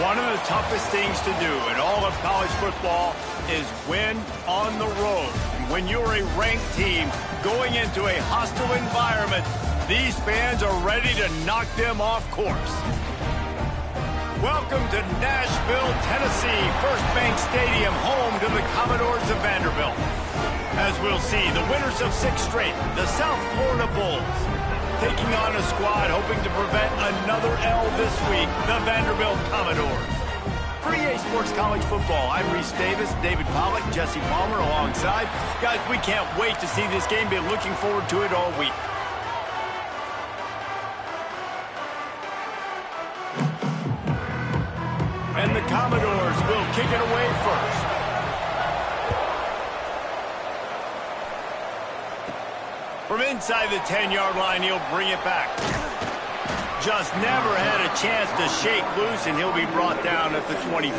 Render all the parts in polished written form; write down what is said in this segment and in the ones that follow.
One of the toughest things to do in all of college football is win on the road. When you're a ranked team going into a hostile environment, these fans are ready to knock them off course. Welcome to Nashville, Tennessee, First Bank Stadium, home to the Commodores of Vanderbilt. As we'll see, the winners of 6 straight, the South Florida Bulls, taking on a squad hoping to prevent another L this week, the Vanderbilt Commodores. For EA Sports College Football, I'm Reese Davis, David Pollack, Jesse Palmer alongside. Guys, we can't wait to see this game. Been looking forward to it all week. And the Commodores will kick it away first. From inside the 10-yard line, he'll bring it back. Just never had a chance to shake loose, and he'll be brought down at the 24.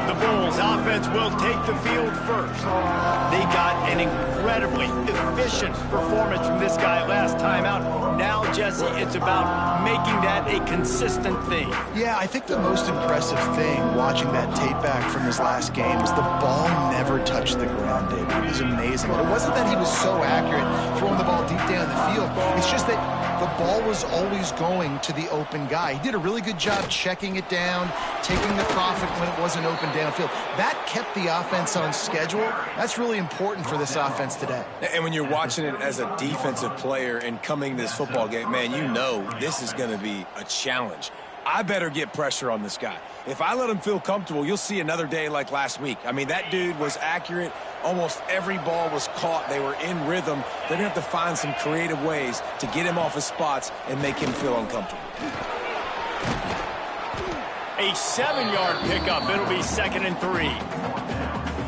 The Bulls offense will take the field first. They got an incredibly efficient performance from this guy last time out. Now, Jesse, it's about making that a consistent thing. Yeah, I think the most impressive thing watching that tape back from his last game is the ball never touched the ground, David. It was amazing. It wasn't that he was so accurate throwing the ball deep down the field. It's just that the ball was always going to the open guy. He did a really good job checking it down, taking the profit when it wasn't open downfield. That kept the offense on schedule. That's really important for this offense today. And when you're watching it as a defensive player and coming to this football game, man, you know this is going to be a challenge. I better get pressure on this guy. If I let him feel comfortable, you'll see another day like last week. I mean, that dude was accurate. Almost every ball was caught. They were in rhythm. They're going to have to find some creative ways to get him off his spots and make him feel uncomfortable. A 7-yard pickup. It'll be 2nd and 3.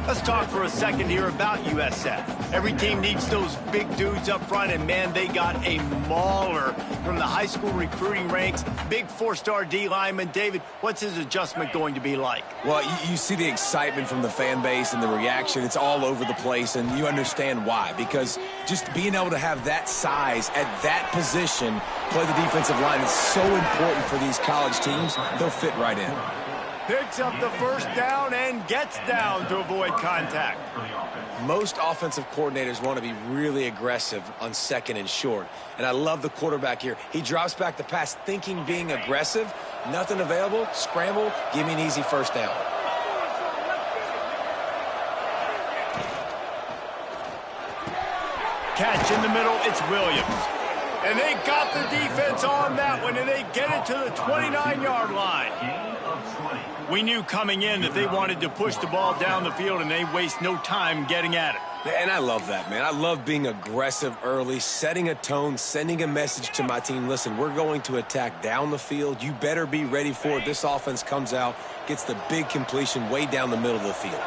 Let's talk for a second here about USF. Every team needs those big dudes up front, and, man, they got a mauler from the high school recruiting ranks. Big 4-star D lineman. David, what's his adjustment going to be like? Well, you see the excitement from the fan base and the reaction. It's all over the place, and you understand why. Because just being able to have that size at that position, play the defensive line, is so important for these college teams. They'll fit right in. Picks up the first down and gets down to avoid contact. Most offensive coordinators want to be really aggressive on 2nd and short. And I love the quarterback here. He drops back the pass thinking being aggressive. Nothing available. Scramble. Give me an easy first down. Catch in the middle. It's Williams. And they got the defense on that one, and they get it to the 29-yard line. We knew coming in that they wanted to push the ball down the field, and they waste no time getting at it. And I love that, man. I love being aggressive early, setting a tone, sending a message to my team. Listen, we're going to attack down the field. You better be ready for it. This offense comes out, gets the big completion way down the middle of the field.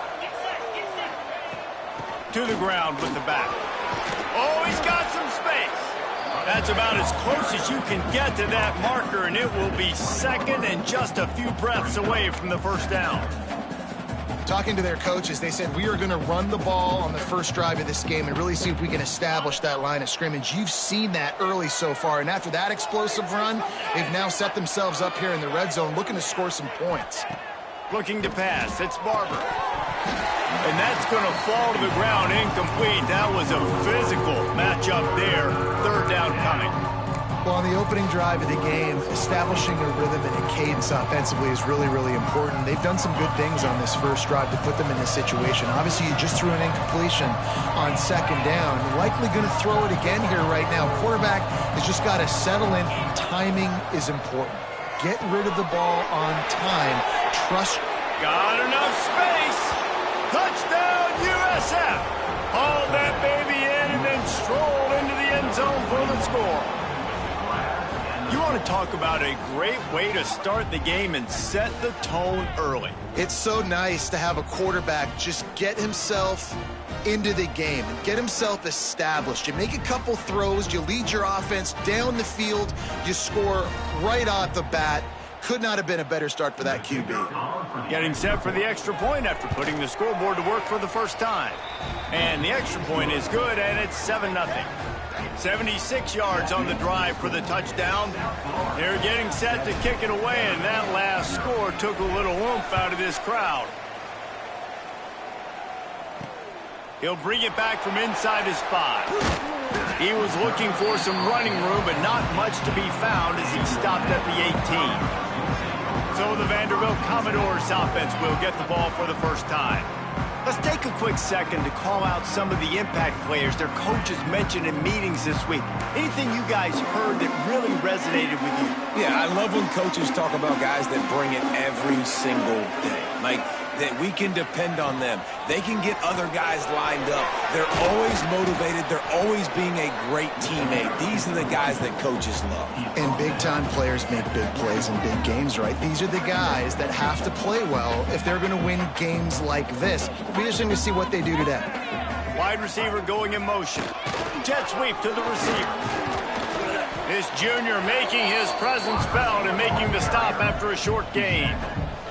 To the ground with the back. Oh, he's got some space. That's about as close as you can get to that marker, and it will be 2nd and just a few breaths away from the first down. Talking to their coaches, they said, we are going to run the ball on the first drive of this game and really see if we can establish that line of scrimmage. You've seen that early so far, and after that explosive run, they've now set themselves up here in the red zone looking to score some points. Looking to pass. It's Barber. And that's going to fall to the ground incomplete. That was a physical matchup there. 3rd down coming. Well, on the opening drive of the game, establishing a rhythm and a cadence offensively is really, really important. They've done some good things on this first drive to put them in this situation. Obviously, you just threw an incompletion on 2nd down. Likely going to throw it again here right now. Quarterback has just got to settle in. Timing is important. Get rid of the ball on time. Trust. Got enough space. Touchdown, USF. Hauled that baby in and then strolled into the end zone for the score. You want to talk about a great way to start the game and set the tone early. It's so nice to have a quarterback just get himself into the game and get himself established. You make a couple throws, you lead your offense down the field, you score right off the bat. Could not have been a better start for that QB. Getting set for the extra point after putting the scoreboard to work for the first time. And the extra point is good, and it's 7-0. 76 yards on the drive for the touchdown. They're getting set to kick it away, and that last score took a little oomph out of this crowd. He'll bring it back from inside his 5. He was looking for some running room, but not much to be found as he stopped at the 18. So the Vanderbilt Commodores offense will get the ball for the first time. Let's take a quick second to call out some of the impact players their coaches mentioned in meetings this week. Anything you guys heard that really resonated with you? Yeah, I love when coaches talk about guys that bring it every single day. Like, that we can depend on them. They can get other guys lined up. They're always motivated. They're always being a great teammate. These are the guys that coaches love. And big-time players make big plays in big games, right? These are the guys that have to play well if they're going to win games like this. It'll be interesting to see what they do today. Wide receiver going in motion. Jet sweep to the receiver. This junior making his presence felt and making the stop after a short gain.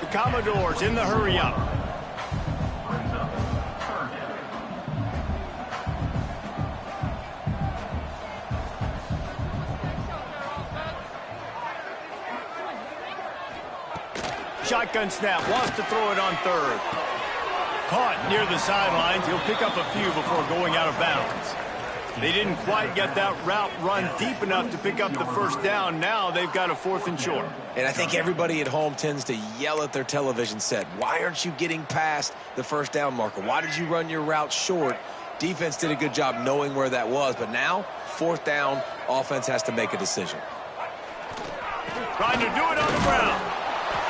The Commodores in the hurry-up. Shotgun snap, wants to throw it on third. Caught near the sidelines. He'll pick up a few before going out of bounds. They didn't quite get that route run deep enough to pick up the first down. Now they've got a 4th and short. And I think everybody at home tends to yell at their television set. Why aren't you getting past the first down marker? Why did you run your route short? Defense did a good job knowing where that was. But now, 4th down, offense has to make a decision. Trying to do it on the ground.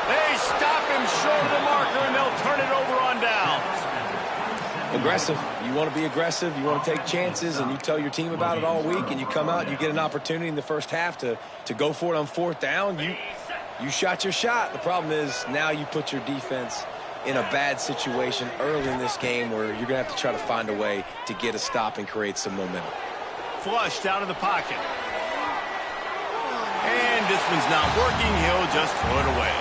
They stop him short of the marker, and they'll turn it over on downs. Aggressive. You want to be aggressive. You want to take chances, and you tell your team about it all week, and you come out and you get an opportunity in the first half to go for it on 4th down. You shot your shot. The problem is now you put your defense in a bad situation early in this game where you're going to have to try to find a way to get a stop and create some momentum. Flushed out of the pocket. And this one's not working. He'll just throw it away.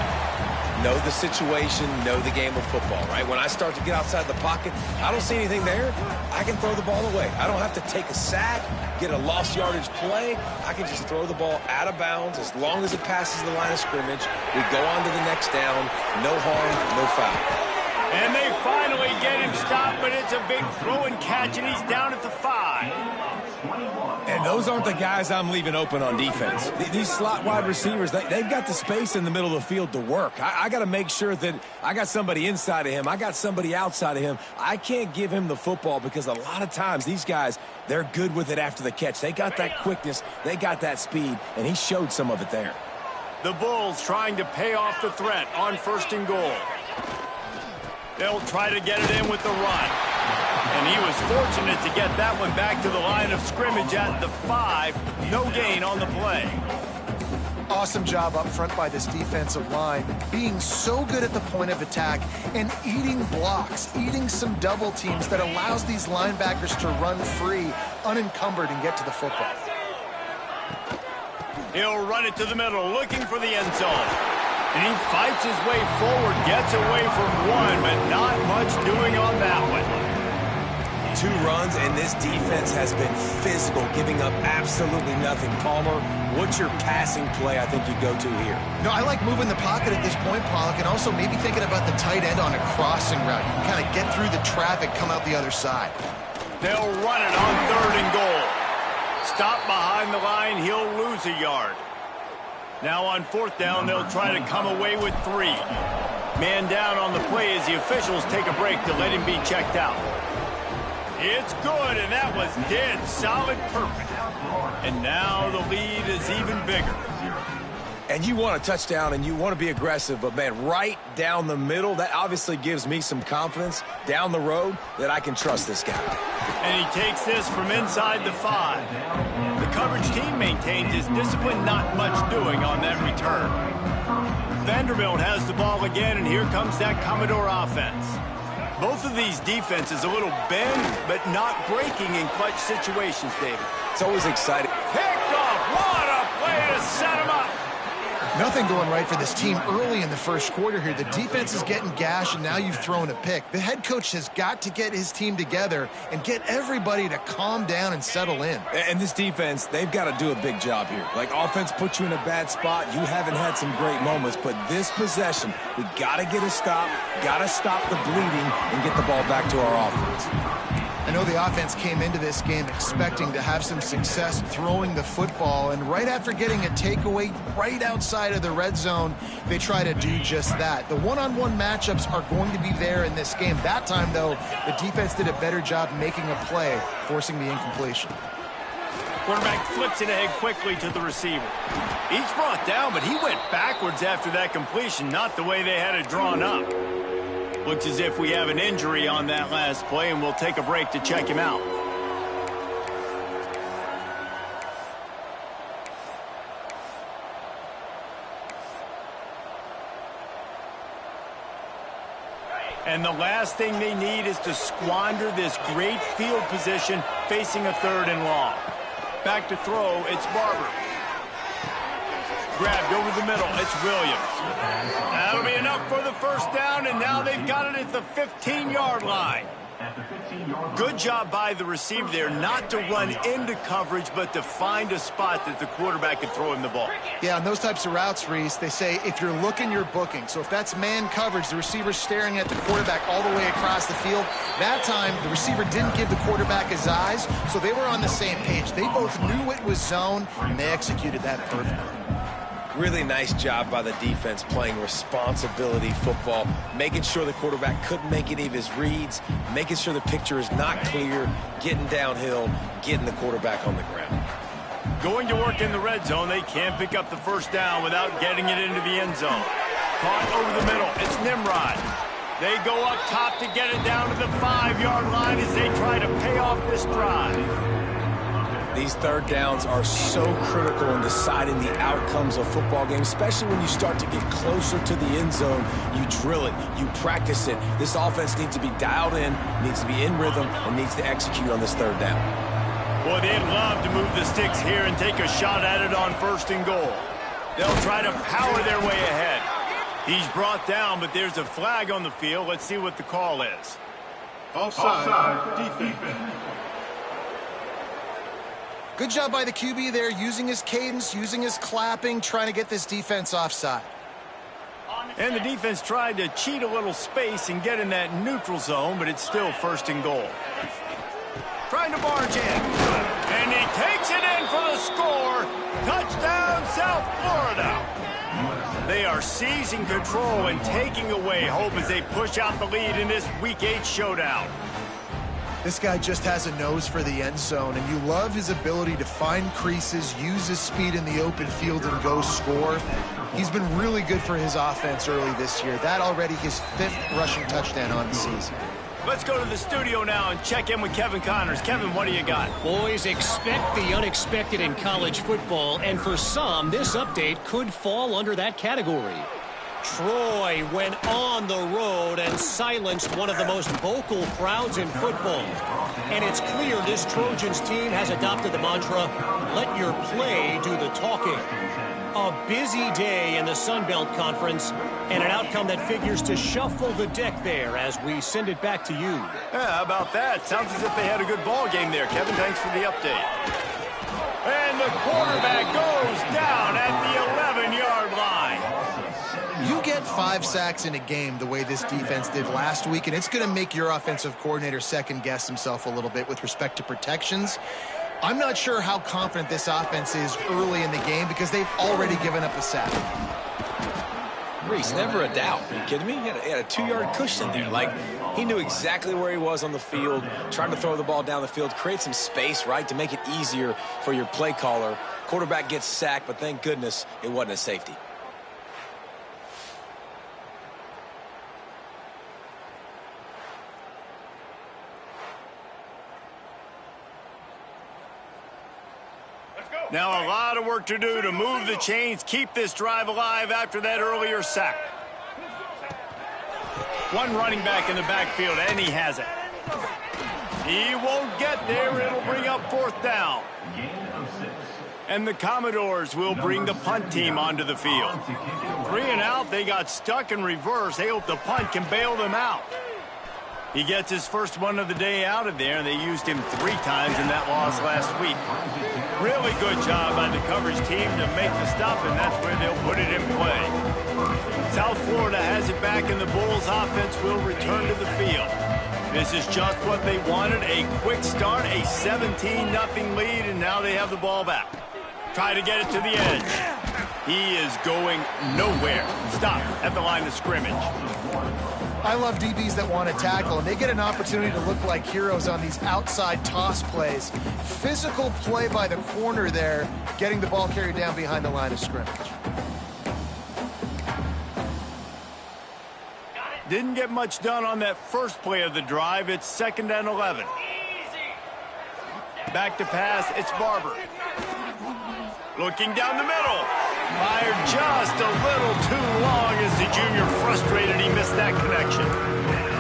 Know the situation, know the game of football, right? When I start to get outside the pocket, I don't see anything there. I can throw the ball away. I don't have to take a sack, get a lost yardage play. I can just throw the ball out of bounds as long as it passes the line of scrimmage. We go on to the next down. No harm, no foul. And they finally get him stopped, but it's a big throw and catch, and he's down at the 5. And those aren't the guys I'm leaving open on defense. These slot wide receivers, they've got the space in the middle of the field to work. I got to make sure that I got somebody inside of him. I got somebody outside of him. I can't give him the football because a lot of times these guys, they're good with it after the catch. They got that quickness. They got that speed, and he showed some of it there. The Bulls trying to pay off the threat on 1st and goal. They'll try to get it in with the run. And he was fortunate to get that one back to the line of scrimmage at the 5. No gain on the play. Awesome job up front by this defensive line, being so good at the point of attack and eating blocks, eating some double teams that allows these linebackers to run free, unencumbered, and get to the football. He'll run it to the middle, looking for the end zone. And he fights his way forward, gets away from one, but not much doing on that one. 2 runs, and this defense has been physical, giving up absolutely nothing. Palmer, what's your passing play I think you go to here? No, I like moving the pocket at this point, Pollock, and also maybe thinking about the tight end on a crossing route. You can kind of get through the traffic, come out the other side. They'll run it on 3rd and goal. Stop behind the line, he'll lose a yard. Now on 4th down, they'll try to come away with 3. Man down on the play as the officials take a break to let him be checked out. It's good, and that was dead solid perfect. And now the lead is even bigger. And you want a touchdown, and you want to be aggressive, but, man, right down the middle, that obviously gives me some confidence down the road that I can trust this guy. And he takes this from inside the 5. The coverage team maintains his discipline, not much doing on that return. Vanderbilt has the ball again, and here comes that Commodore offense. Both of these defenses a little bend, but not breaking in clutch situations, David. It's always exciting. Picked off. What a play to set him up. Nothing going right for this team early in the first quarter here. The defense is getting gashed, and now you've thrown a pick. The head coach has got to get his team together and get everybody to calm down and settle in. And this defense, they've got to do a big job here. Like, offense put you in a bad spot. You haven't had some great moments, but this possession, we got to get a stop, got to stop the bleeding, and get the ball back to our offense. I know the offense came into this game expecting to have some success throwing the football, and right after getting a takeaway right outside of the red zone, they try to do just that. The one-on-one matchups are going to be there in this game. That time, though, the defense did a better job making a play, forcing the incompletion. Quarterback flips it ahead quickly to the receiver. He's brought down, but he went backwards after that completion, not the way they had it drawn up. Looks as if we have an injury on that last play, and we'll take a break to check him out. And the last thing they need is to squander this great field position facing a 3rd and long. Back to throw, it's Barber. Grabbed over the middle, it's Williams. That'll be enough for the first down, and now they've got it at the 15-yard line. Good job by the receiver there not to run into coverage, but to find a spot that the quarterback can throw him the ball. Yeah, on those types of routes, Reese, they say if you're looking, you're booking. So if that's man coverage, the receiver's staring at the quarterback all the way across the field. That time, the receiver didn't give the quarterback his eyes, so they were on the same page. They both knew it was zone, and they executed that perfectly. Really nice job by the defense playing responsibility football, making sure the quarterback couldn't make any of his reads, making sure the picture is not clear, getting downhill, getting the quarterback on the ground. Going to work in the red zone, they can't pick up the first down without getting it into the end zone. Caught over the middle, it's Nimrod. They go up top to get it down to the 5-yard line as they try to pay off this drive. These 3rd downs are so critical in deciding the outcomes of football games, especially when you start to get closer to the end zone. You drill it, you practice it. This offense needs to be dialed in, needs to be in rhythm, and needs to execute on this 3rd down. Boy, they'd love to move the sticks here and take a shot at it on 1st and goal. They'll try to power their way ahead. He's brought down, but there's a flag on the field. Let's see what the call is. Offside, defense. Good job by the QB there, using his cadence, using his clapping, trying to get this defense offside. And the defense tried to cheat a little space and get in that neutral zone, but it's still 1st and goal. Trying to barge in. And he takes it in for the score. Touchdown, South Florida. They are seizing control and taking away hope as they push out the lead in this Week 8 showdown. This guy just has a nose for the end zone, and you love his ability to find creases, use his speed in the open field, and go score. He's been really good for his offense early this year. That already his 5th rushing touchdown on the season. Let's go to the studio now and check in with Kevin Connors. Kevin, what do you got? Boys, expect the unexpected in college football, and for some, this update could fall under that category. Troy went on the road and silenced one of the most vocal crowds in football. And it's clear this Trojans team has adopted the mantra, let your play do the talking. A busy day in the Sun Belt Conference, and an outcome that figures to shuffle the deck there as we send it back to you. Yeah, how about that? Sounds as if they had a good ball game there. Kevin, thanks for the update. And the quarterback goes down at the 11-yard line. You get 5 sacks in a game the way this defense did last week, and it's going to make your offensive coordinator second-guess himself a little bit with respect to protections. I'm not sure how confident this offense is early in the game because they've already given up a sack. Reese, never a doubt. Are you kidding me? He had a 2-yard cushion there. Like, he knew exactly where he was on the field, trying to throw the ball down the field, create some space, right, to make it easier for your play caller. Quarterback gets sacked, but thank goodness it wasn't a safety. Now a lot of work to do to move the chains, keep this drive alive after that earlier sack. One running back in the backfield, and he has it. He won't get there. It'll bring up 4th down. And the Commodores will bring the punt team onto the field. 3 and out, they got stuck in reverse. They hope the punt can bail them out. He gets his first one of the day out of there, and they used him 3 times in that loss last week. Really good job by the coverage team to make the stop, and that's where they'll put it in play. South Florida has it back, and the Bulls offense will return to the field. This is just what they wanted, a quick start, a 17-0 lead, and now they have the ball back. Try to get it to the edge. He is going nowhere. Stop at the line of scrimmage. I love DBs that want to tackle, and they get an opportunity to look like heroes on these outside toss plays. Physical play by the corner there, getting the ball carried down behind the line of scrimmage. Didn't get much done on that first play of the drive. It's 2nd and 11. Back to pass, it's Barber. Looking down the middle. Fired just a little too long as the junior frustrated. He missed that connection.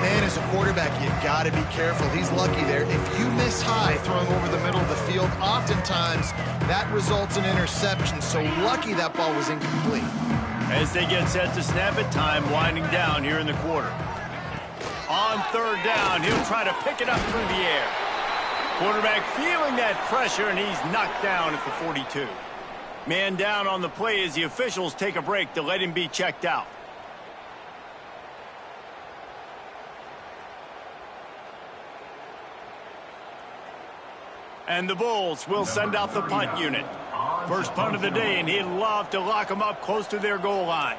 Man, as a quarterback, you got to be careful. He's lucky there. If you miss high throwing over the middle of the field, oftentimes that results in interception. So lucky that ball was incomplete. As they get set to snap it, time winding down here in the quarter. On 3rd down, he'll try to pick it up through the air. Quarterback feeling that pressure, and he's knocked down at the 42. Man down on the play as the officials take a break to let him be checked out. And the Bulls will send out the punt unit. First punt of the day, and he'd love to lock them up close to their goal line.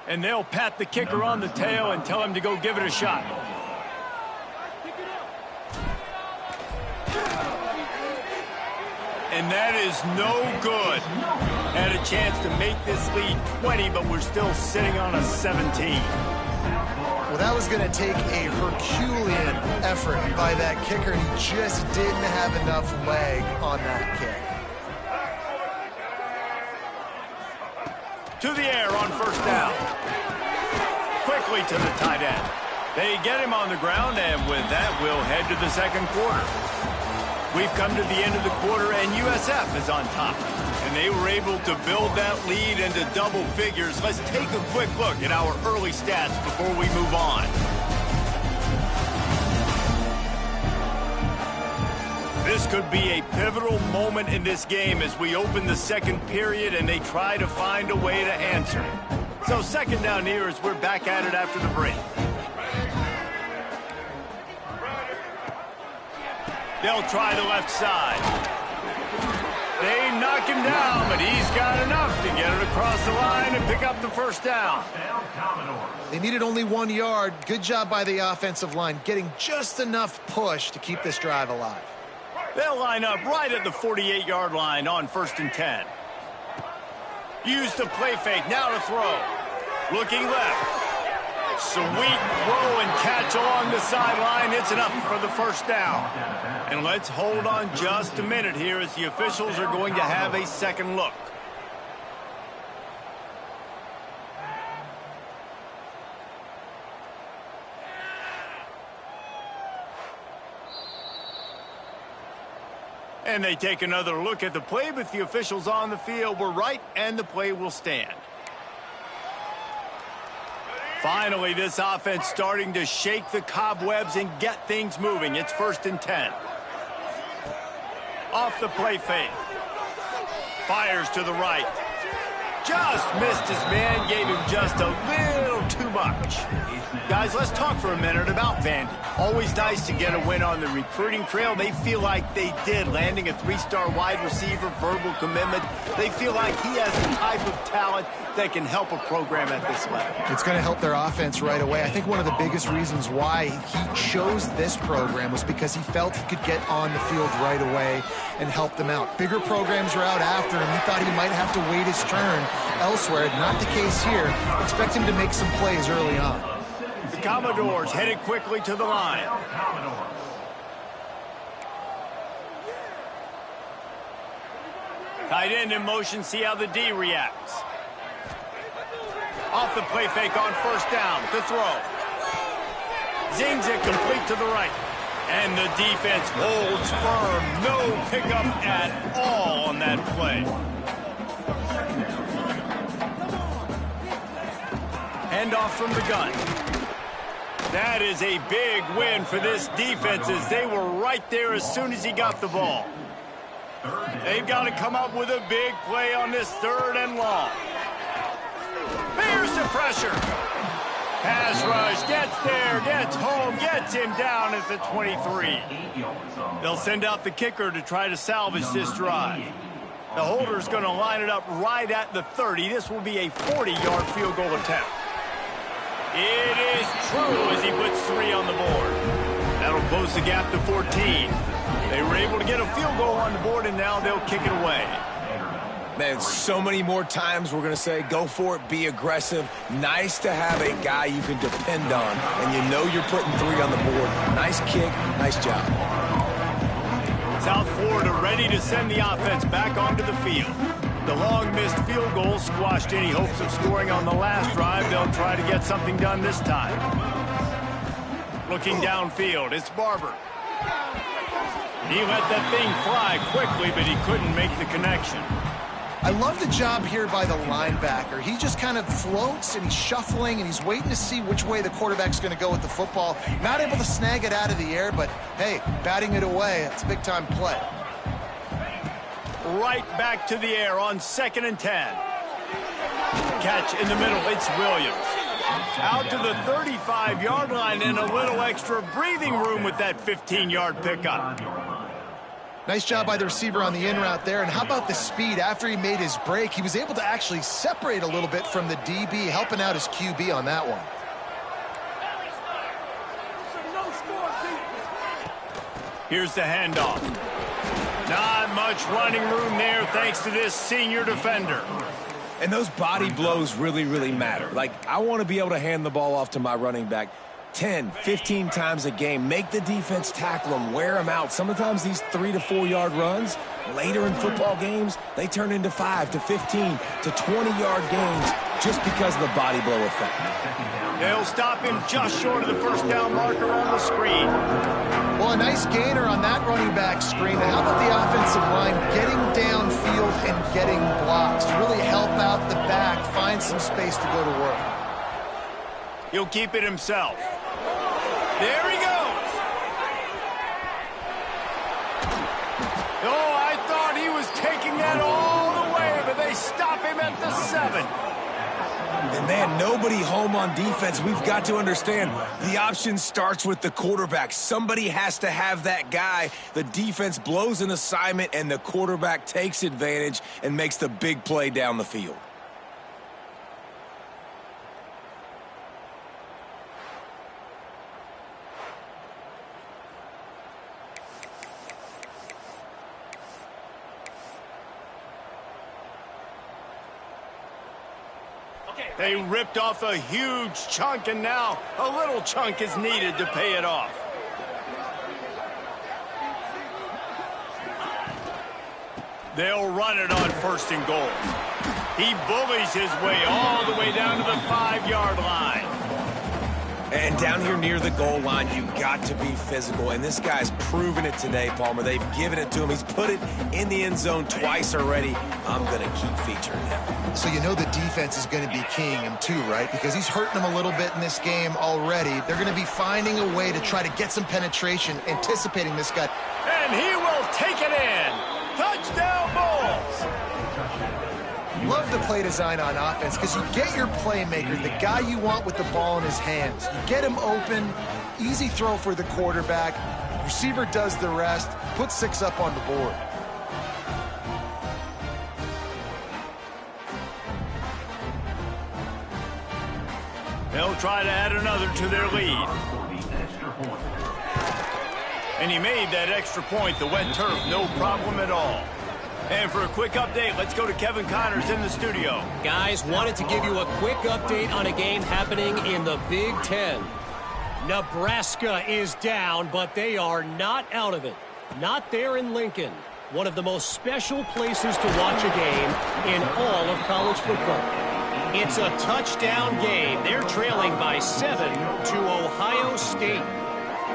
And they'll pat the kicker on the tail and tell him to go give it a shot. And that is no good. Had a chance to make this lead 20, but we're still sitting on a 17. Well, that was going to take a Herculean effort by that kicker. He just didn't have enough leg on that kick. To the air on 1st down. Quickly to the tight end. They get him on the ground, and with that, we'll head to the 2nd quarter. We've come to the end of the quarter, and USF is on top. And they were able to build that lead into double figures. Let's take a quick look at our early stats before we move on. This could be a pivotal moment in this game as we open the 2nd period and they try to find a way to answer. So 2nd down here as we're back at it after the break. They'll try the left side. They knock him down, but he's got enough to get it across the line and pick up the 1st down. They needed only 1 yard. Good job by the offensive line, getting just enough push to keep this drive alive. They'll line up right at the 48-yard line on 1st and 10. Use the play fake, now to throw. Looking left. Sweet throw and catch along the sideline. It's enough for the 1st down. And let's hold on just a minute here as the officials are going to have a 2nd look. And they take another look at the play, but the officials on the field were right, and the play will stand. Finally, this offense starting to shake the cobwebs and get things moving. It's 1st and 10. Off the play fake. Fires to the right. Just missed his man, gave him just a little too much. Guys, let's talk for a minute about Vandy. Always nice to get a win on the recruiting trail. They feel like they did, landing a 3-star wide receiver, verbal commitment. They feel like he has the type of talent that can help a program at this level. It's going to help their offense right away. I think one of the biggest reasons why he chose this program was because he felt he could get on the field right away and help them out. Bigger programs are out after him. He thought he might have to wait his turn elsewhere. Not the case here. Expect him to make some plays early on. The Commodores headed quickly to the line. Tight end in motion, see how the D reacts. Off the play fake on first down to throw. Zings it complete to the right. And the defense holds firm. No pickup at all on that play. Handoff from the gun. That is a big win for this defense as they were right there as soon as he got the ball. They've got to come up with a big play on this 3rd and long. Here's the pressure. Pass rush, gets there, gets home, gets him down at the 23. They'll send out the kicker to try to salvage this drive. The holder's going to line it up right at the 30. This will be a 40-yard field goal attempt. It is true as he puts 3 on the board. That'll close the gap to 14. They were able to get a field goal on the board, and now they'll kick it away. Man, so many more times we're going to say, go for it, be aggressive. Nice to have a guy you can depend on, and you know you're putting 3 on the board. Nice kick, nice job. South Florida ready to send the offense back onto the field. The long missed field goal squashed any hopes of scoring on the last drive. They'll try to get something done this time. Looking downfield, it's Barber. He let that thing fly quickly, but he couldn't make the connection. I love the job here by the linebacker. He just kind of floats and he's shuffling and he's waiting to see which way the quarterback's going to go with the football. Not able to snag it out of the air, but hey, batting it away, it's a big-time play. Right back to the air on 2nd and 10. Catch in the middle, it's Williams. Out to the 35-yard line and a little extra breathing room with that 15-yard pickup. Nice job by the receiver on the in route there. And how about the speed? After he made his break, he was able to actually separate a little bit from the DB, helping out his QB on that one. Here's the handoff. Not much running room there thanks to this senior defender. And those body blows really, really matter. Like, I want to be able to hand the ball off to my running back 10, 15 times a game. Make the defense tackle them, wear them out. Sometimes these 3 to 4 yard runs, later in football games, they turn into 5 to 15 to 20-yard gains just because of the body blow effect. They'll stop him just short of the first down marker on the screen. Well, a nice gainer on that running back screen. And how about the offensive line getting downfield and getting blocks to really help out the back, find some space to go to work. He'll keep it himself. There he goes. Oh, I thought he was taking that all the way, but they stop him at the 7. And man, nobody home on defense. We've got to understand the option starts with the quarterback. Somebody has to have that guy. The defense blows an assignment, and the quarterback takes advantage and makes the big play down the field. They ripped off a huge chunk, and now a little chunk is needed to pay it off. They'll run it on 1st and goal. He bullies his way all the way down to the 5-yard line. And down here near the goal line, you've got to be physical. And this guy's proven it today, Palmer. They've given it to him. He's put it in the end zone twice already. I'm going to keep featuring him. So you know the defense is going to be keying him too, right? Because he's hurting them a little bit in this game already. They're going to be finding a way to try to get some penetration, anticipating this guy. And he will take it in. Touchdown, Bulls. Love the play design on offense because you get your playmaker, the guy you want with the ball in his hands. You get him open, easy throw for the quarterback. Receiver does the rest, put 6 up on the board. They'll try to add another to their lead. And he made that extra point, the wet turf, no problem at all. And for a quick update, let's go to Kevin Connors in the studio. Guys, wanted to give you a quick update on a game happening in the Big Ten. Nebraska is down, but they are not out of it. Not there in Lincoln. one of the most special places to watch a game in all of college football. It's a touchdown game. They're trailing by 7 to Ohio State.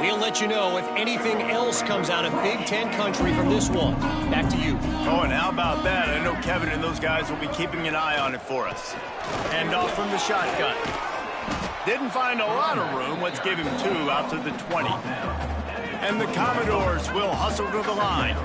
We'll let you know if anything else comes out of Big Ten country from this one. Back to you. Oh, and how about that? I know Kevin and those guys will be keeping an eye on it for us. Hand off from the shotgun. Didn't find a lot of room. Let's give him 2 out to the 20. And the Commodores will hustle to the line.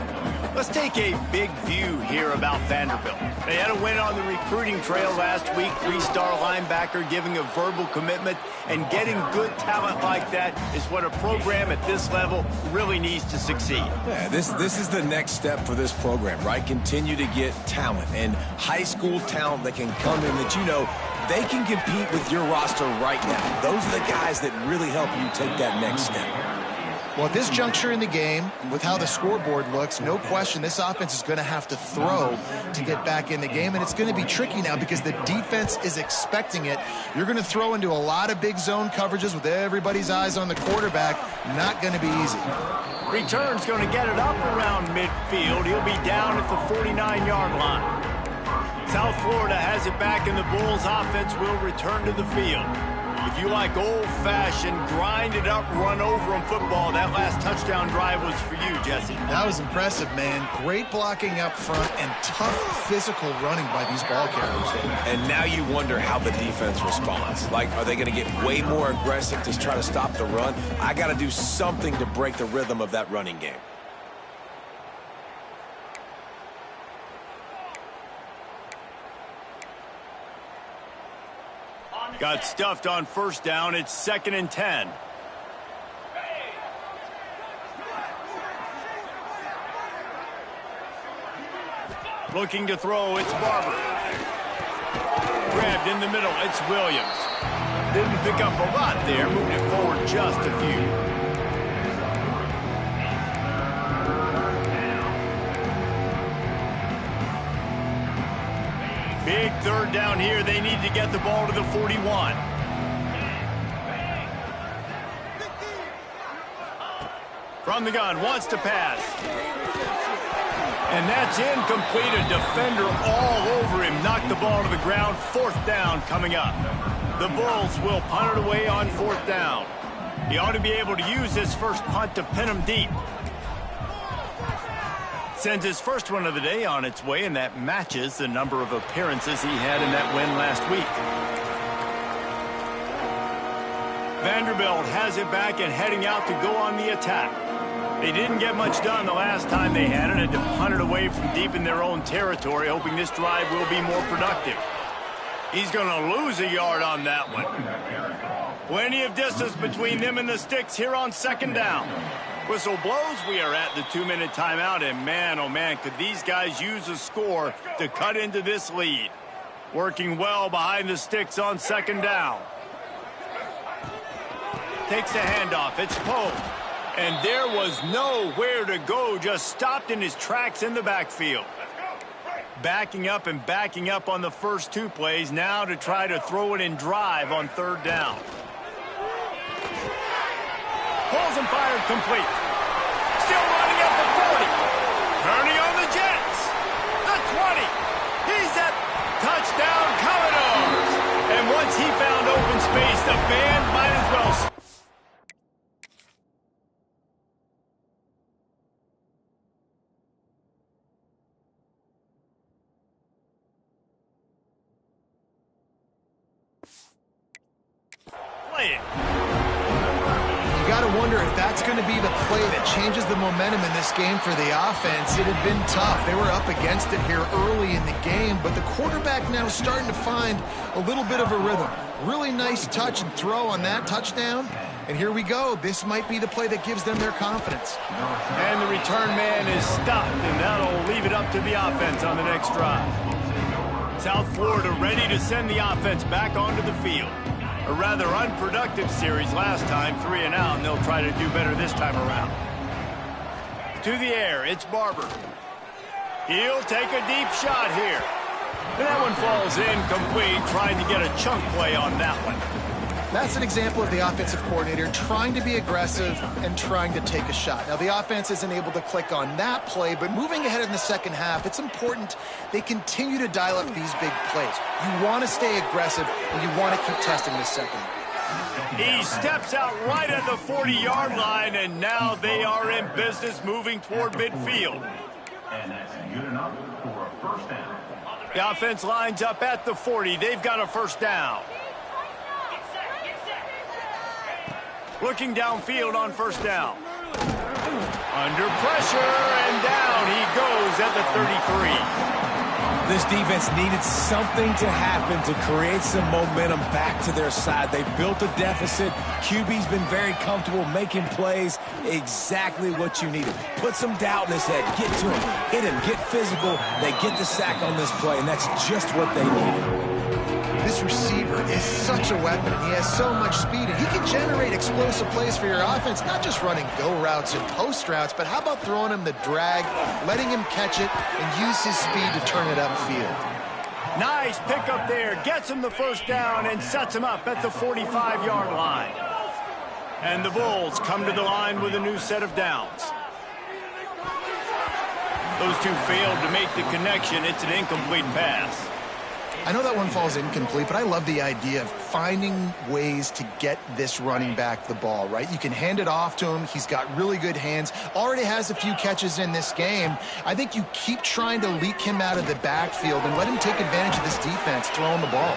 Let's take a big view here about Vanderbilt. They had a win on the recruiting trail last week. 3-star linebacker giving a verbal commitment, and getting good talent like that is what a program at this level really needs to succeed. Yeah, this is the next step for this program, right? Continue to get talent and high school talent that can come in that you know they can compete with your roster right now. Those are the guys that really help you take that next step. Well, at this juncture in the game, with how the scoreboard looks, no question this offense is going to have to throw to get back in the game, and it's going to be tricky now because the defense is expecting it. You're going to throw into a lot of big zone coverages with everybody's eyes on the quarterback. Not going to be easy. Return's going to get it up around midfield. He'll be down at the 49-yard line. South Florida has it back, and the Bulls offense will return to the field. If you like old-fashioned, grind-it-up, run-over-'em football, that last touchdown drive was for you, Jesse. That was impressive, man. Great blocking up front and tough physical running by these ball carriers. And now you wonder how the defense responds. Like, are they going to get way more aggressive to try to stop the run? I got to do something to break the rhythm of that running game. Got stuffed on first down. It's 2nd and 10. Looking to throw, it's Barber. Grabbed in the middle, it's Williams. Didn't pick up a lot there, moved it forward just a few. Big 3rd down here. They need to get the ball to the 41. From the gun, wants to pass. And that's incomplete. A defender all over him. Knocked the ball to the ground. 4th down coming up. The Bulls will punt it away on 4th down. He ought to be able to use this first punt to pin him deep. Sends his first one of the day on its way, and that matches the number of appearances he had in that win last week. Vanderbilt has it back and heading out to go on the attack. They didn't get much done the last time they had it, and to punt it away from deep in their own territory, hoping this drive will be more productive. He's going to lose a yard on that one. Plenty of distance between them and the sticks here on 2nd down. Whistle blows, we are at the 2-minute timeout, and man, oh man, could these guys use a score to cut into this lead. Working well behind the sticks on 2nd down. Takes the handoff, it's Poe. And there was nowhere to go, just stopped in his tracks in the backfield. Backing up and backing up on the first 2 plays, now to try to throw it and drive on 3rd down. Pulls and fired complete. Still running at the 40. Turning on the Jets. The 20. He's at touchdown Commodores. And once he found open space, the band might as well. Play it. You got to wonder if that's going to be the play that changes the momentum in this game for the offense. It had been tough. They were up against it here early in the game, but the quarterback now starting to find a little bit of a rhythm. Really nice touch and throw on that touchdown. And here we go. This might be the play that gives them their confidence. And the return man is stopped, and that'll leave it up to the offense on the next drive. South Florida ready to send the offense back onto the field. A rather unproductive series last time, 3 and out, and they'll try to do better this time around. To the air, it's Barber. He'll take a deep shot here. And that one falls incomplete, trying to get a chunk play on that one. That's an example of the offensive coordinator trying to be aggressive and trying to take a shot. Now, the offense isn't able to click on that play, but moving ahead in the second half, it's important they continue to dial up these big plays. You want to stay aggressive, and you want to keep testing this second. He steps out right at the 40-yard line, and now they are in business moving toward midfield. And that's good enough for a first down. The offense lines up at the 40. They've got a first down. Looking downfield on first down. Under pressure, and down he goes at the 33. This defense needed something to happen to create some momentum back to their side. They built a deficit. QB's been very comfortable making plays. Exactly what you needed. Put some doubt in his head. Get to him. Hit him. Get physical. They get the sack on this play, and that's just what they needed. This receiver is such a weapon. He has so much speed, and he can generate explosive plays for your offense, not just running go routes and post routes, but how about throwing him the drag, letting him catch it, and use his speed to turn it upfield. Nice pickup there. Gets him the first down and sets him up at the 45-yard line. And the Bulls come to the line with a new set of downs. Those two failed to make the connection. It's an incomplete pass. I know that one falls incomplete, but I love the idea of finding ways to get this running back the ball, right? You can hand it off to him. He's got really good hands. Already has a few catches in this game. I think you keep trying to leak him out of the backfield and let him take advantage of this defense throwing the ball.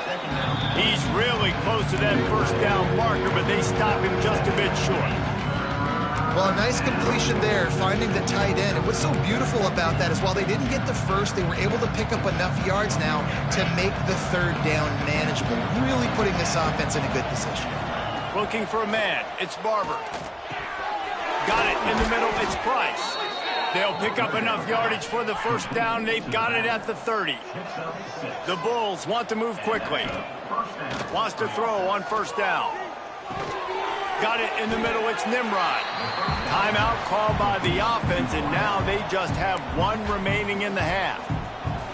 He's really close to that first down marker, but they stop him just a bit short. Well, a nice completion there, finding the tight end. And what's so beautiful about that is while they didn't get the first, they were able to pick up enough yards now to make the third down manageable, really putting this offense in a good position. Looking for a man. It's Barber. Got it in the middle. It's Price. They'll pick up enough yardage for the first down. They've got it at the 30. The Bulls want to move quickly. Wants to throw on first down. Got it in the middle. It's Nimrod. Timeout called by the offense, and now they just have one remaining in the half.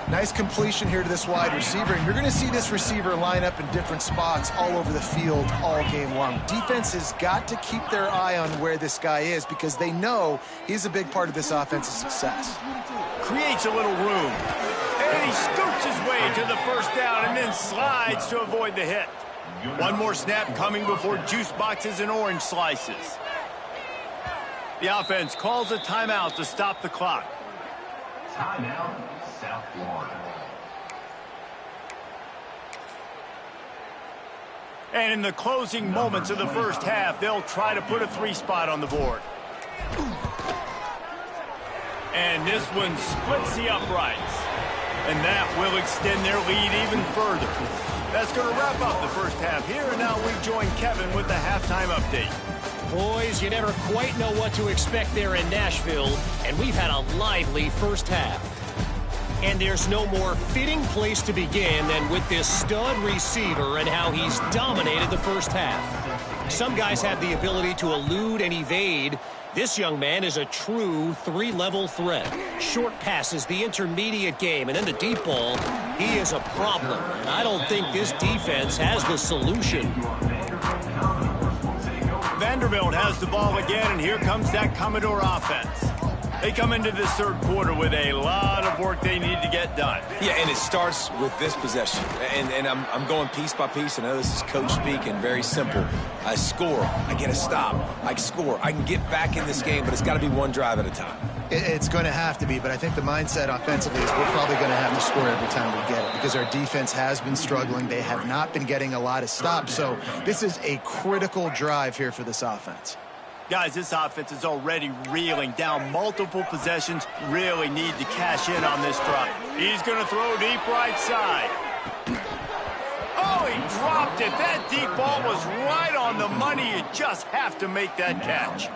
Nice completion here to this wide receiver, and you're going to see this receiver line up in different spots all over the field all game long. Defense has got to keep their eye on where this guy is because they know he's a big part of this offense's success. Creates a little room, and he scoots his way to the first down and then slides to avoid the hit. One more snap coming before juice boxes and orange slices. The offense calls a timeout to stop the clock. Timeout, South Florida. And in the closing moments of the first half, they'll try to put a 3-spot on the board. And this one splits the uprights. And that will extend their lead even further. That's going to wrap up the first half here, and now we join Kevin with the halftime update. Boys, you never quite know what to expect there in Nashville, and we've had a lively first half. And there's no more fitting place to begin than with this stud receiver and how he's dominated the first half. Some guys have the ability to elude and evade. This young man is a true 3-level threat. Short passes, the intermediate game, and then the deep ball. He is a problem, and I don't think this defense has the solution. Vanderbilt has the ball again, and here comes that Commodore offense. They come into this third quarter with a lot of work they need to get done. Yeah, and it starts with this possession. And I'm going piece by piece. I know this is coach speaking, very simple. I score, I get a stop, I score. I can get back in this game, but it's got to be one drive at a time. It's going to have to be, but I think the mindset offensively is we're probably going to have to score every time we get it because our defense has been struggling. They have not been getting a lot of stops, so this is a critical drive here for this offense. Guys, this offense is already reeling down multiple possessions. Really need to cash in on this drive. He's going to throw deep right side. Oh, he dropped it. That deep ball was right on the money. You just have to make that catch.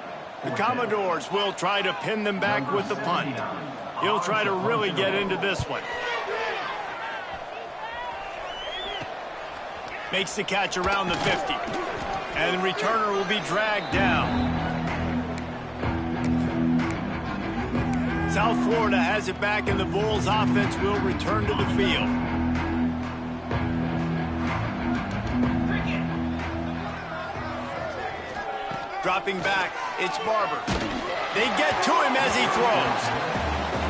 The Commodores will try to pin them back with the punt. He'll try to really get into this one. Makes the catch around the 50. And the returner will be dragged down. South Florida has it back, and the Bulls offense will return to the field. Dropping back, it's Barber. They get to him as he throws.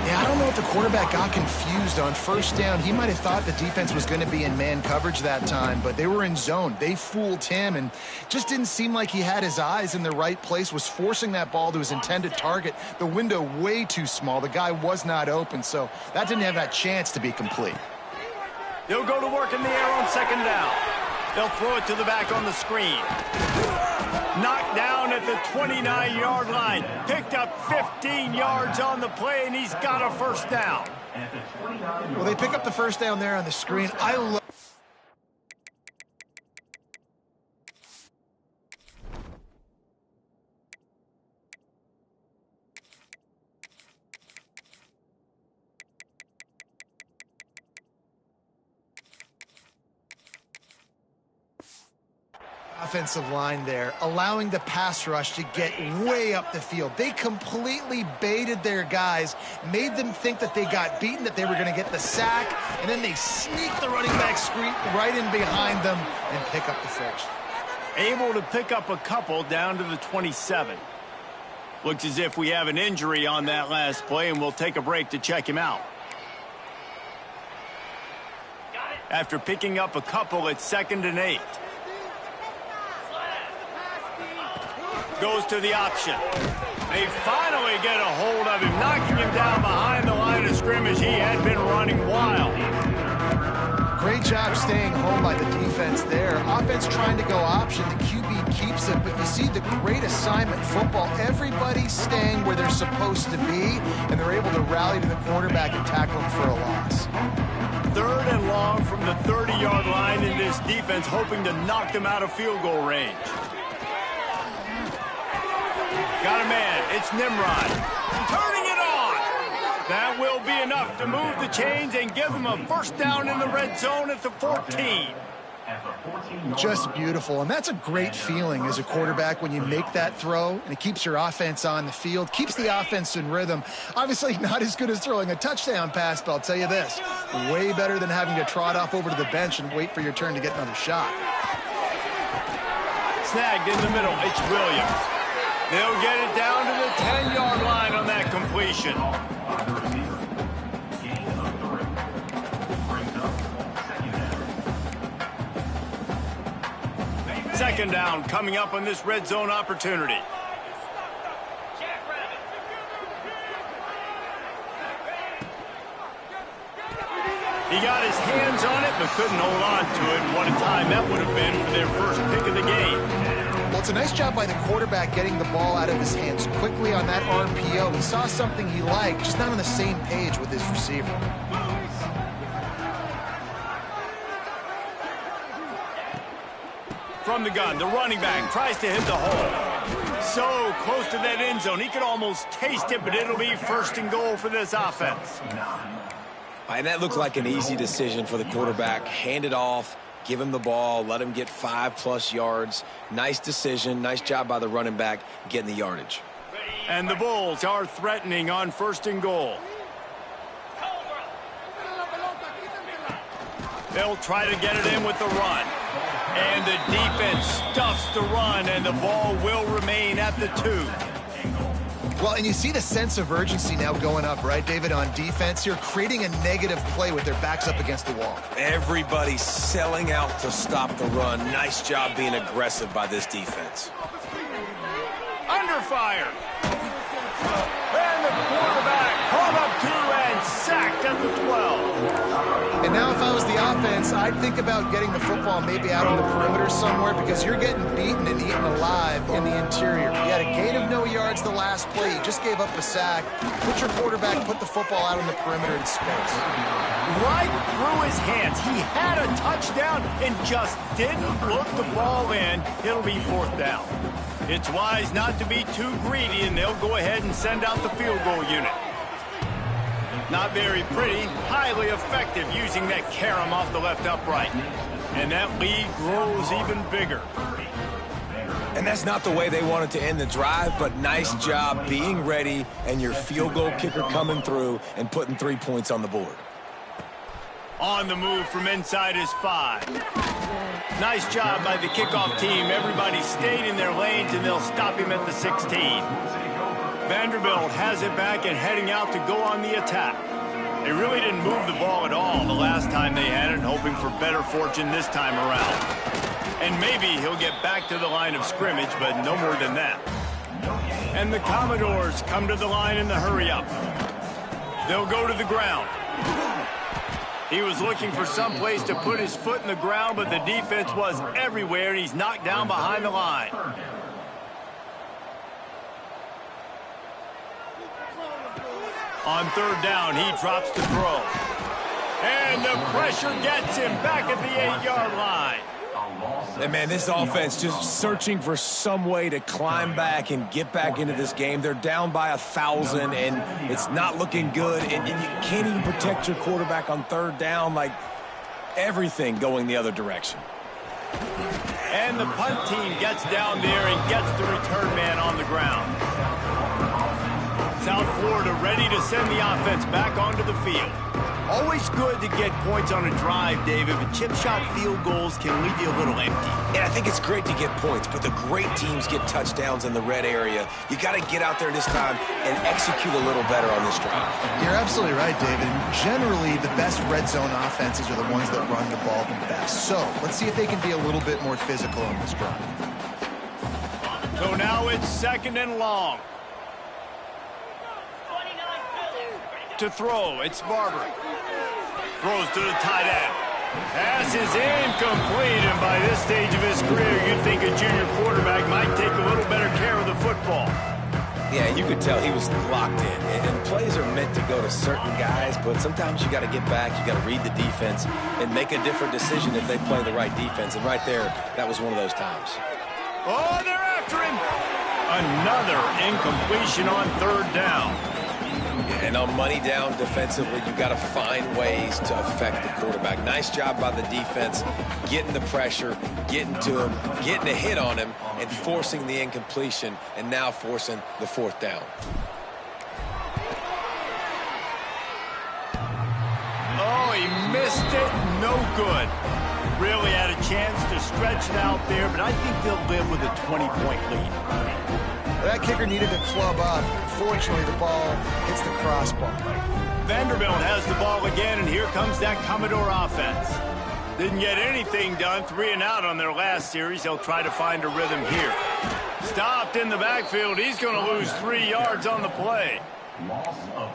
Yeah, I don't know if the quarterback got confused on first down. He might have thought the defense was going to be in man coverage that time, but they were in zone. They fooled him and just didn't seem like he had his eyes in the right place, was forcing that ball to his intended target. The window way too small. The guy was not open, so that didn't have that chance to be complete. They'll go to work in the air on second down. They'll throw it to the back on the screen. Knocked down at the 29-yard line. Picked up 15 yards on the play, and he's got a first down. Well, they pick up the first down there on the screen. I love offensive line there, allowing the pass rush to get way up the field. They completely baited their guys, made them think that they got beaten, that they were going to get the sack, and then they sneaked the running back screen right in behind them and pick up the first. Able to pick up a couple down to the 27. Looks as if we have an injury on that last play, and we'll take a break to check him out. After picking up a couple, it's 2nd and 8. Goes to the option. They finally get a hold of him, knocking him down behind the line of scrimmage. He had been running wild. Great job staying home by the defense there. Offense trying to go option. The QB keeps it, but you see the great assignment football. Everybody's staying where they're supposed to be, and they're able to rally to the quarterback and tackle him for a loss. 3rd and long from the 30-yard line in this defense, hoping to knock them out of field goal range. Got a man. It's Nimrod. Turning it on. That will be enough to move the chains and give them a first down in the red zone at the 14. Just beautiful, and that's a great feeling as a quarterback when you make that throw, and it keeps your offense on the field, keeps the offense in rhythm. Obviously not as good as throwing a touchdown pass, but I'll tell you this, way better than having to trot off over to the bench and wait for your turn to get another shot. Snagged in the middle. It's Williams. They'll get it down to the 10-yard line on that completion. Second down coming up on this red zone opportunity. He got his hands on it, but couldn't hold on to it. What a time that would have been for their first pick of the game. Well, it's a nice job by the quarterback getting the ball out of his hands quickly on that RPO. He saw something he liked, just not on the same page with his receiver. From the gun, the running back tries to hit the hole. So close to that end zone, he could almost taste it, but it'll be 1st and goal for this offense. And that looked like an easy decision for the quarterback. Hand it off, give him the ball, let him get 5+ yards. Nice decision, nice job by the running back getting the yardage. And the Bulls are threatening on 1st and goal. They'll try to get it in with the run. And the defense stuffs the run, and the ball will remain at the 2. Well, and you see the sense of urgency now going up, right, David, on defense? You're creating a negative play with their backs up against the wall. Everybody's selling out to stop the run. Nice job being aggressive by this defense. Under fire. And the quarterback caught up to and sacked at the 12. And now if I was the offense, I'd think about getting the football maybe out on the perimeter somewhere because you're getting beaten and eaten alive in the interior. You had a gain of no yards the last play. You just gave up a sack. Put your quarterback, put the football out on the perimeter in space. Right through his hands. He had a touchdown and just didn't look the ball in. It'll be 4th down. It's wise not to be too greedy, and they'll go ahead and send out the field goal unit. Not very pretty, highly effective using that carom off the left upright. And that lead grows even bigger. And that's not the way they wanted to end the drive, but nice job being ready and your field goal kicker coming through and putting 3 points on the board. On the move from inside his 5. Nice job by the kickoff team. Everybody stayed in their lanes, and they'll stop him at the 16. Vanderbilt has it back and heading out to go on the attack. They really didn't move the ball at all the last time they had it, hoping for better fortune this time around. And maybe he'll get back to the line of scrimmage, but no more than that. And the Commodores come to the line in the hurry-up. They'll go to the ground. He was looking for some place to put his foot in the ground, but the defense was everywhere, and he's knocked down behind the line. On 3rd down, he drops to throw. And the pressure gets him back at the 8-yard line. And, man, this offense just searching for some way to climb back and get back into this game. They're down by 1,000, and it's not looking good. And you can't even protect your quarterback on 3rd down, like everything going the other direction. And the punt team gets down there and gets the return man on the ground. South Florida ready to send the offense back onto the field. Always good to get points on a drive, David, but chip shot field goals can leave you a little empty. And I think it's great to get points, but the great teams get touchdowns in the red area. You got to get out there this time and execute a little better on this drive. You're absolutely right, David. Generally, the best red zone offenses are the ones that run the ball the best. So let's see if they can be a little bit more physical on this drive. So now it's 2nd and long. To throw, it's Barber. Throws to the tight end. Pass is incomplete, and by this stage of his career, you'd think a junior quarterback might take a little better care of the football. Yeah, you could tell he was locked in. And plays are meant to go to certain guys, but sometimes you got to get back, you got to read the defense, and make a different decision if they play the right defense. And right there, that was one of those times. Oh, they're after him! Another incompletion on 3rd down. And on money down defensively, you've got to find ways to affect the quarterback. Nice job by the defense, getting the pressure, getting to him, getting a hit on him, and forcing the incompletion, and now forcing the 4th down. Oh, he missed it. No good. Really had a chance to stretch it out there, but I think they'll live with a 20-point lead. That kicker needed to club up. Fortunately, the ball hits the crossbar. Vanderbilt has the ball again, and here comes that Commodore offense. Didn't get anything done, 3 and out on their last series. They'll try to find a rhythm here. Stopped in the backfield. He's going to lose 3 yards on the play.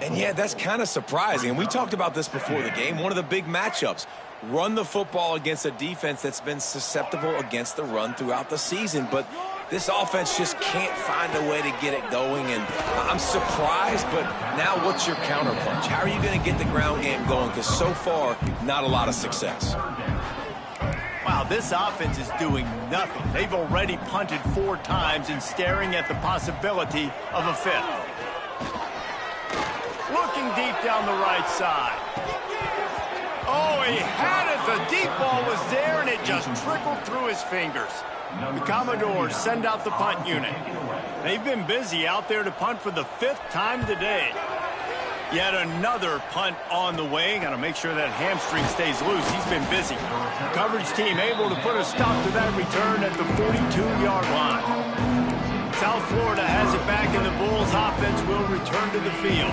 And, yeah, that's kind of surprising. And we talked about this before the game. One of the big matchups. Run the football against a defense that's been susceptible against the run throughout the season. But this offense just can't find a way to get it going. And I'm surprised, but now what's your counterpunch? How are you going to get the ground game going? Because so far, not a lot of success. Wow, this offense is doing nothing. They've already punted 4 times and staring at the possibility of a 5th. Looking deep down the right side. Oh, he had it. The deep ball was there, and it just trickled through his fingers. The Commodores send out the punt unit. They've been busy out there to punt for the 5th time today. Yet another punt on the way. Got to make sure that hamstring stays loose. He's been busy. Coverage team able to put a stop to that return at the 42-yard line. South Florida has it back, and the Bulls offense will return to the field.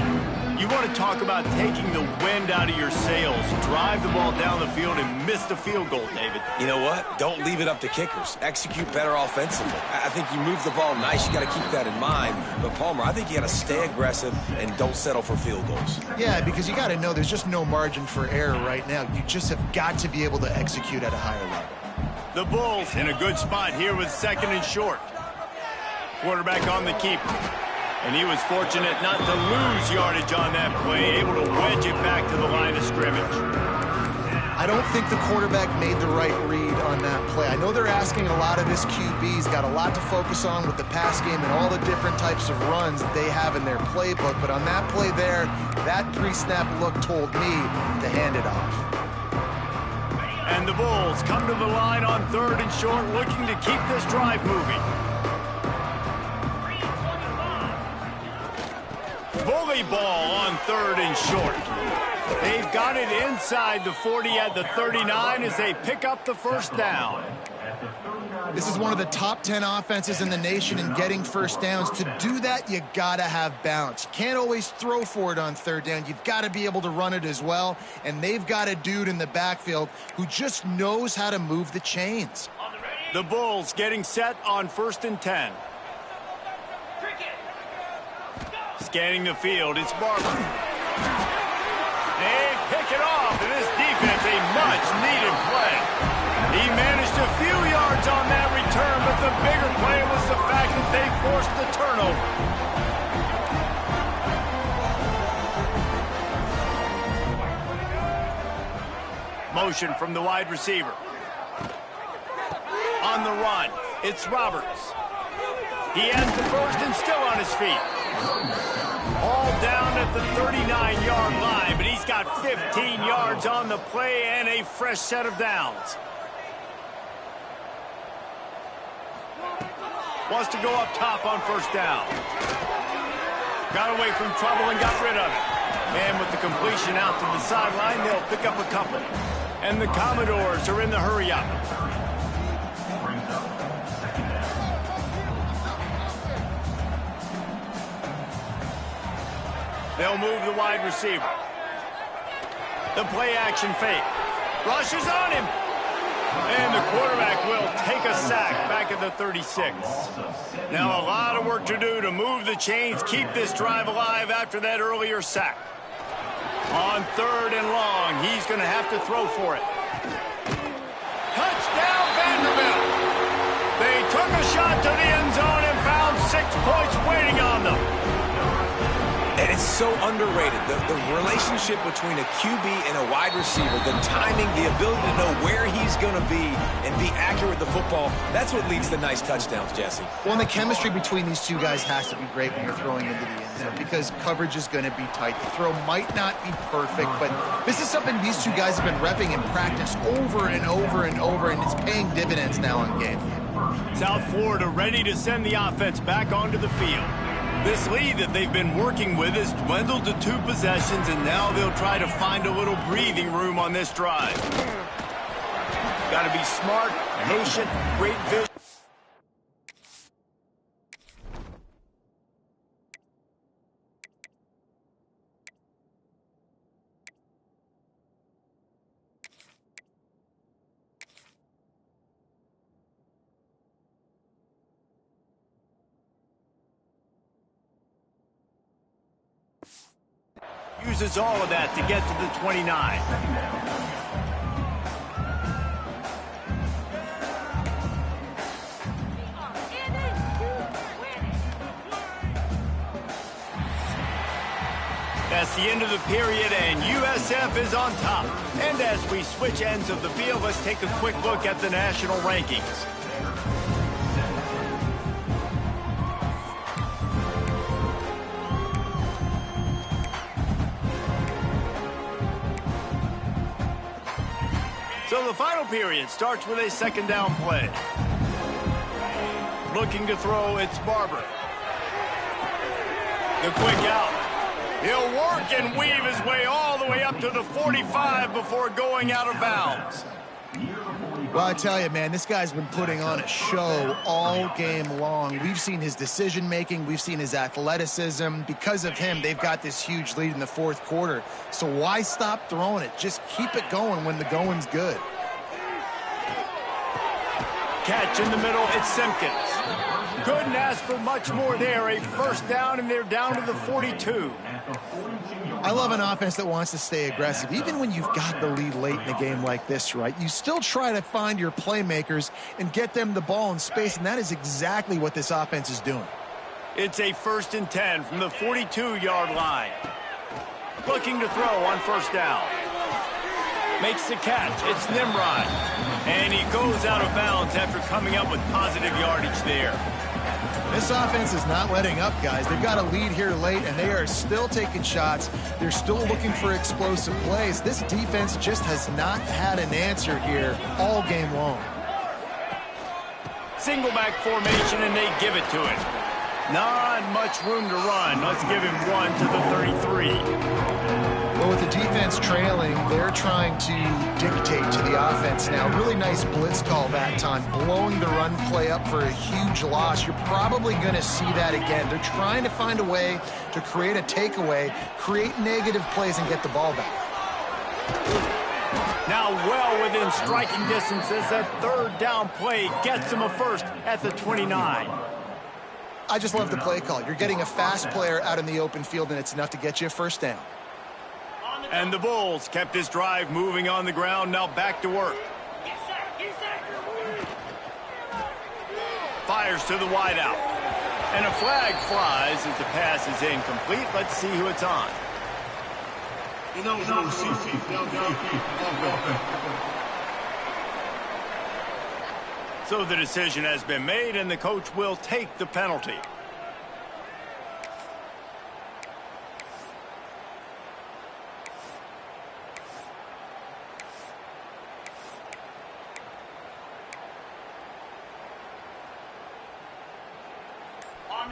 You want to talk about taking the wind out of your sails. Drive the ball down the field and miss the field goal, David. You know what? Don't leave it up to kickers. Execute better offensively. I think you move the ball nice. You got to keep that in mind. But, Palmer, I think you got to stay aggressive and don't settle for field goals. Yeah, because you got to know there's just no margin for error right now. You just have got to be able to execute at a higher level. The Bulls in a good spot here with 2nd and short. Quarterback on the keeper. And he was fortunate not to lose yardage on that play, able to wedge it back to the line of scrimmage. I don't think the quarterback made the right read on that play. I know they're asking a lot of his QBs, got a lot to focus on with the pass game and all the different types of runs that they have in their playbook, but on that play there, that pre-snap look told me to hand it off. And the Bulls come to the line on 3rd and short, looking to keep this drive moving. Bully ball on 3rd and short. They've got it inside the 40 at the 39 as they pick up the first down. This is one of the top 10 offenses in the nation in getting first downs. To do that, you gotta have balance. You can't always throw for it on third down. You've got to be able to run it as well. And they've got a dude in the backfield who just knows how to move the chains. The Bulls getting set on 1st and 10. Scanning the field, it's Barber. They pick it off, and this defense a much-needed play. He managed a few yards on that return, but the bigger play was the fact that they forced the turnover. Motion from the wide receiver. On the run, it's Roberts. He has the first and still on his feet. All down at the 39-yard line, but he's got 15 yards on the play and a fresh set of downs. Wants to go up top on first down. Got away from trouble and got rid of it. And with the completion out to the sideline, they'll pick up a couple. And the Commodores are in the hurry-up. They'll move the wide receiver. The play-action fake. Rushes on him. And the quarterback will take a sack back at the 36. Now a lot of work to do to move the chains, keep this drive alive after that earlier sack. On 3rd and long, he's going to have to throw for it. Touchdown, Vanderbilt. They took a shot to the end zone and found 6 points waiting on them. And it's so underrated. The relationship between a QB and a wide receiver, the timing, the ability to know where he's going to be and be accurate with the football, that's what leads to nice touchdowns, Jesse. Well, and the chemistry between these two guys has to be great when you're throwing into the end zone because coverage is going to be tight. The throw might not be perfect, but this is something these two guys have been repping in practice over and over and over, and it's paying dividends now on game. South Florida ready to send the offense back onto the field. This lead that they've been working with has dwindled to 2 possessions, and now they'll try to find a little breathing room on this drive. Got to be smart, patient, great vision. Uses all of that to get to the 29. That's the end of the period, and USF is on top. And as we switch ends of the field, let's take a quick look at the national rankings. So the final period starts with a 2nd down play. Looking to throw, it's Barber. The quick out. He'll work and weave his way all the way up to the 45 before going out of bounds. Well, I tell you, man, this guy's been putting on a show all game long. We've seen his decision-making. We've seen his athleticism. Because of him, they've got this huge lead in the 4th quarter. So why stop throwing it? Just keep it going when the going's good. Catch in the middle, it's Simpkins. Couldn't ask for much more there. A first down, and they're down to the 42. I love an offense that wants to stay aggressive. Even when you've got the lead late in a game like this, right, you still try to find your playmakers and get them the ball in space, and that is exactly what this offense is doing. It's a 1st and 10 from the 42-yard line. Looking to throw on first down. Makes the catch. It's Nimrod. And he goes out of bounds after coming up with positive yardage there. This offense is not letting up, guys. They've got a lead here late, and they are still taking shots. They're still looking for explosive plays. This defense just has not had an answer here all game long. Single back formation, and they give it to him. Not much room to run. Let's give him 1 to the 33. Well, So with the defense trailing, they're trying to dictate to the offense now. Really nice blitz call that time, blowing the run play up for a huge loss. You're probably going to see that again. They're trying to find a way to create a takeaway, create negative plays, and get the ball back. Now well within striking distance as that third down play gets them a first at the 29. I just love the play call. You're getting a fast player out in the open field, and it's enough to get you a first down. And the Bulls kept this drive moving on the ground, now back to work. Fires to the wideout. And a flag flies as the pass is incomplete. Let's see who it's on. So the decision has been made, and the coach will take the penalty.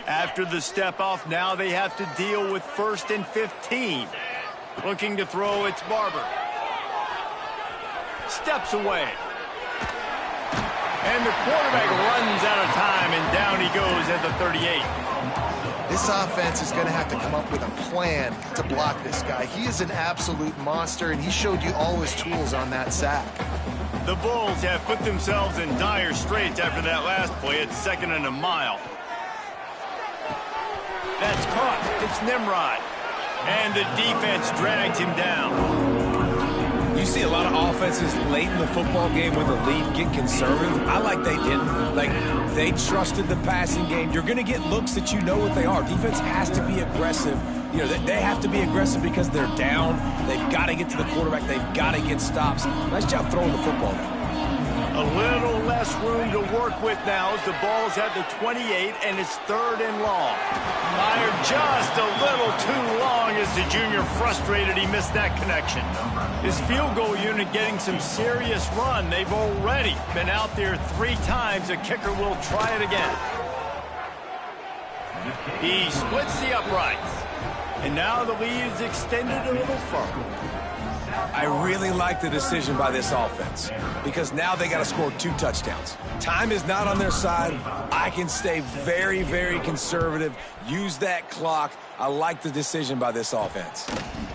After the step off, now they have to deal with 1st and 15. Looking to throw, it's Barber. Steps away. And the quarterback runs out of time, and down he goes at the 38. This offense is going to have to come up with a plan to block this guy. He is an absolute monster, and he showed you all his tools on that sack. The Bulls have put themselves in dire straits after that last play. It's 2nd and a mile. That's caught. It's Nimrod. And the defense drags him down. You see a lot of offenses late in the football game with a lead get conservative. I like they didn't. Like, they trusted the passing game. You're going to get looks that you know what they are. Defense has to be aggressive. You know, they have to be aggressive because they're down. They've got to get to the quarterback. They've got to get stops. Nice job throwing the football now. A little less room to work with now as the ball's at the 28 and it's 3rd and long. Fired just a little too long as the junior frustrated he missed that connection. His field goal unit getting some serious run. They've already been out there 3 times. The kicker will try it again. He splits the uprights. And now the lead is extended a little further. I really like the decision by this offense because now they got to score 2 touchdowns. Time is not on their side. I can stay very, very conservative, use that clock. I like the decision by this offense.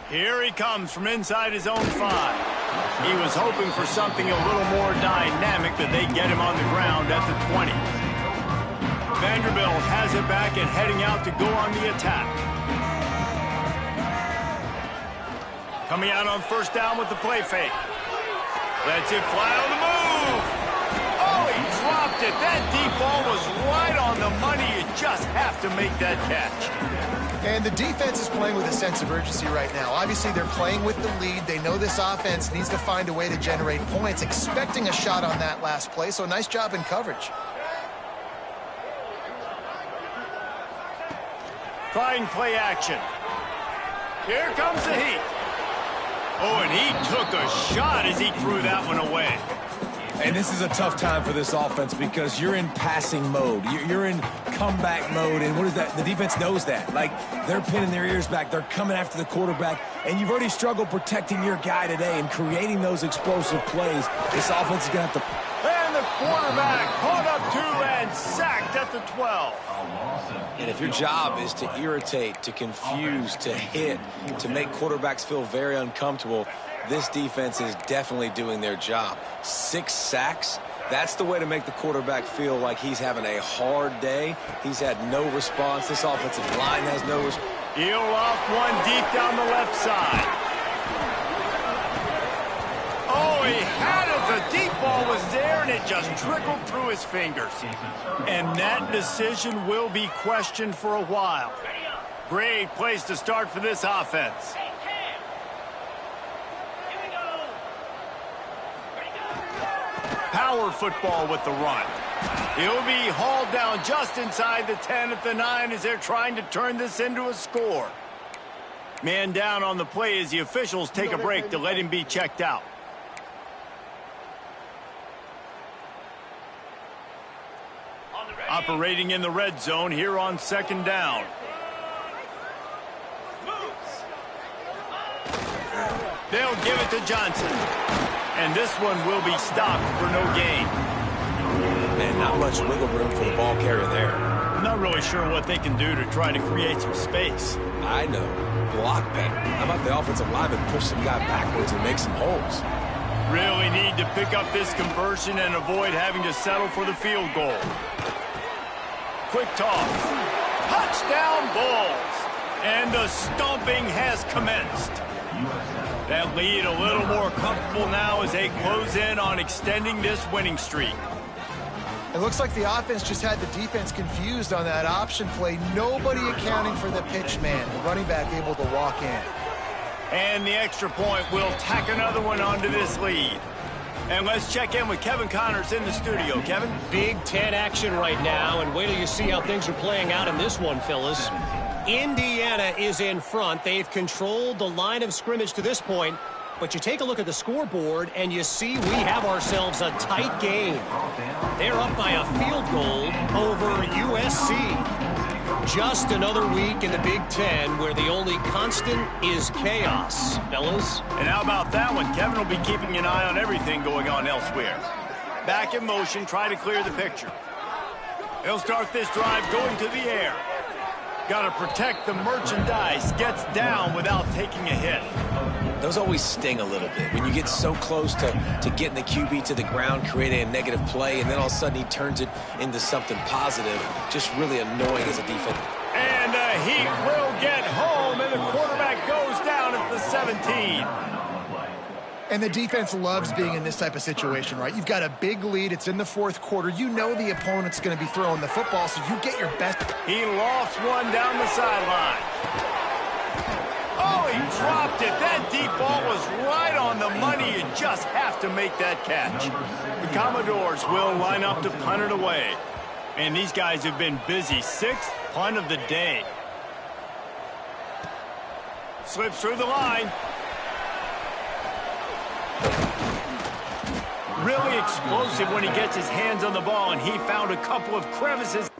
Here he comes from inside his own 5. He was hoping for something a little more dynamic, but they get him on the ground at the 20. Vanderbilt has it back and heading out to go on the attack. Coming out on 1st down with the play fake. Lets it fly on the move. Oh, he dropped it. That deep ball was right on the money. You just have to make that catch. And the defense is playing with a sense of urgency right now. Obviously, they're playing with the lead. They know this offense needs to find a way to generate points, expecting a shot on that last play. So nice job in coverage. Trying play action. Here comes the heat. Oh, and he took a shot as he threw that one away. And this is a tough time for this offense because you're in passing mode. You're in comeback mode, and what is that? The defense knows that. Like, they're pinning their ears back. They're coming after the quarterback, and you've already struggled protecting your guy today and creating those explosive plays. This offense is going to have to... And the quarterback caught up 2 and sacked at the 12. And if your job is to irritate, to confuse, to hit, to make quarterbacks feel very uncomfortable, this defense is definitely doing their job. 6 sacks, that's the way to make the quarterback feel like he's having a hard day. He's had no response. This offensive line has no response. He'll off one deep down the left side. Oh, he had it. The deep ball was there, and it just trickled through his fingers. And that decision will be questioned for a while. Great place to start for this offense. Power football with the run. He'll be hauled down just inside the 10 at the 9 as they're trying to turn this into a score. Man down on the play as the officials take a break to let him be checked out. Operating in the red zone here on 2nd down. They'll give it to Johnson. And this one will be stopped for no gain. Man, not much wiggle room for the ball carrier there. I'm not really sure what they can do to try to create some space. I know. Block better. How about the offensive lineman push some guy backwards and make some holes? Really need to pick up this conversion and avoid having to settle for the field goal. Quick toss. Touchdown Bulls. And the stomping has commenced. That lead a little more comfortable now as they close in on extending this winning streak. It looks like the offense just had the defense confused on that option play. Nobody accounting for the pitch man. The running back able to walk in. And the extra point will tack another one onto this lead. And let's check in with Kevin Connors in the studio. Kevin? Big Ten action right now, and wait till you see how things are playing out in this one, Phyllis. Indiana is in front. They've controlled the line of scrimmage to this point. But you take a look at the scoreboard, and you see we have ourselves a tight game. They're up by a field goal over USC. Just another week in the Big Ten where the only constant is chaos, fellas. And how about that one? Kevin will be keeping an eye on everything going on elsewhere. Back in motion, try to clear the picture. He'll start this drive going to the air. Got to protect the merchandise. Gets down without taking a hit. Those always sting a little bit when you get so close to getting the QB to the ground, creating a negative play, and then all of a sudden he turns it into something positive. Just really annoying as a defense. And he will get home, and the quarterback goes down at the 17. And the defense loves being in this type of situation, right? You've got a big lead. It's in the fourth quarter. You know the opponent's going to be throwing the football, so you get your best. He lofts one down the sideline. Oh, he dropped it. That deep ball was right on the money. You just have to make that catch. The Commodores will line up to punt it away. And these guys have been busy. Sixth punt of the day. Slips through the line. Really explosive when he gets his hands on the ball, and he found a couple of crevices.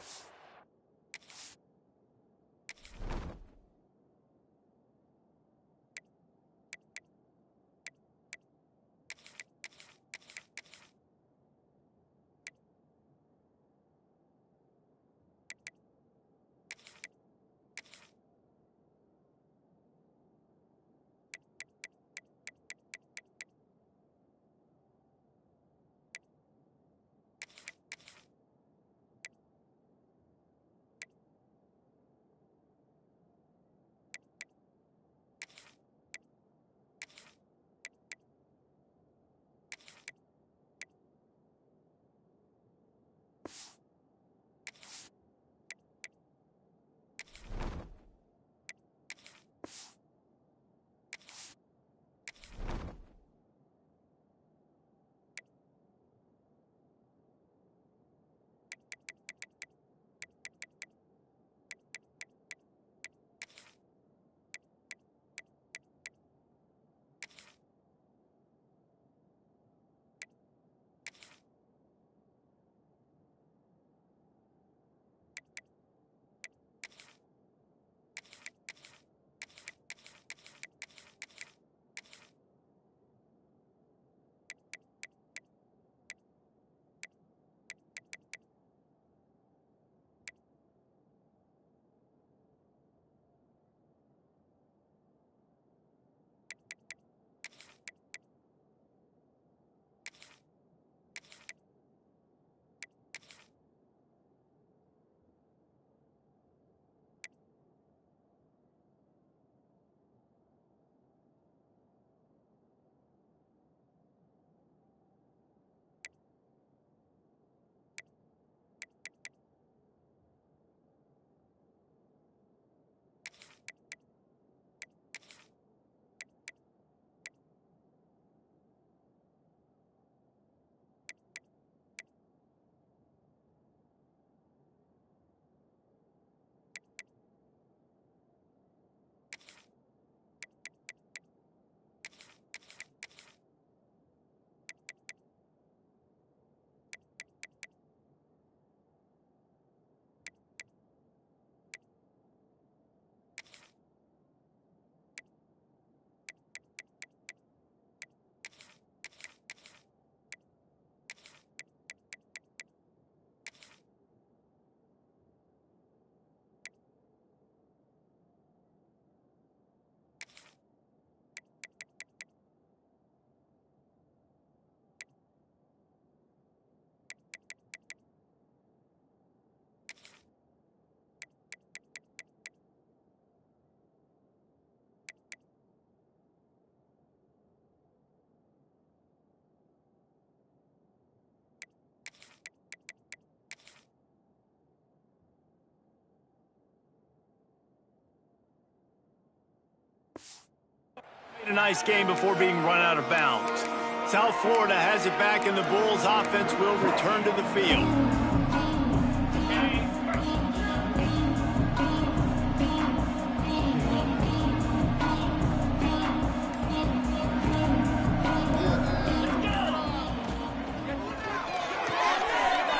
A nice game before being run out of bounds. South Florida has it back, and the Bulls offense will return to the field.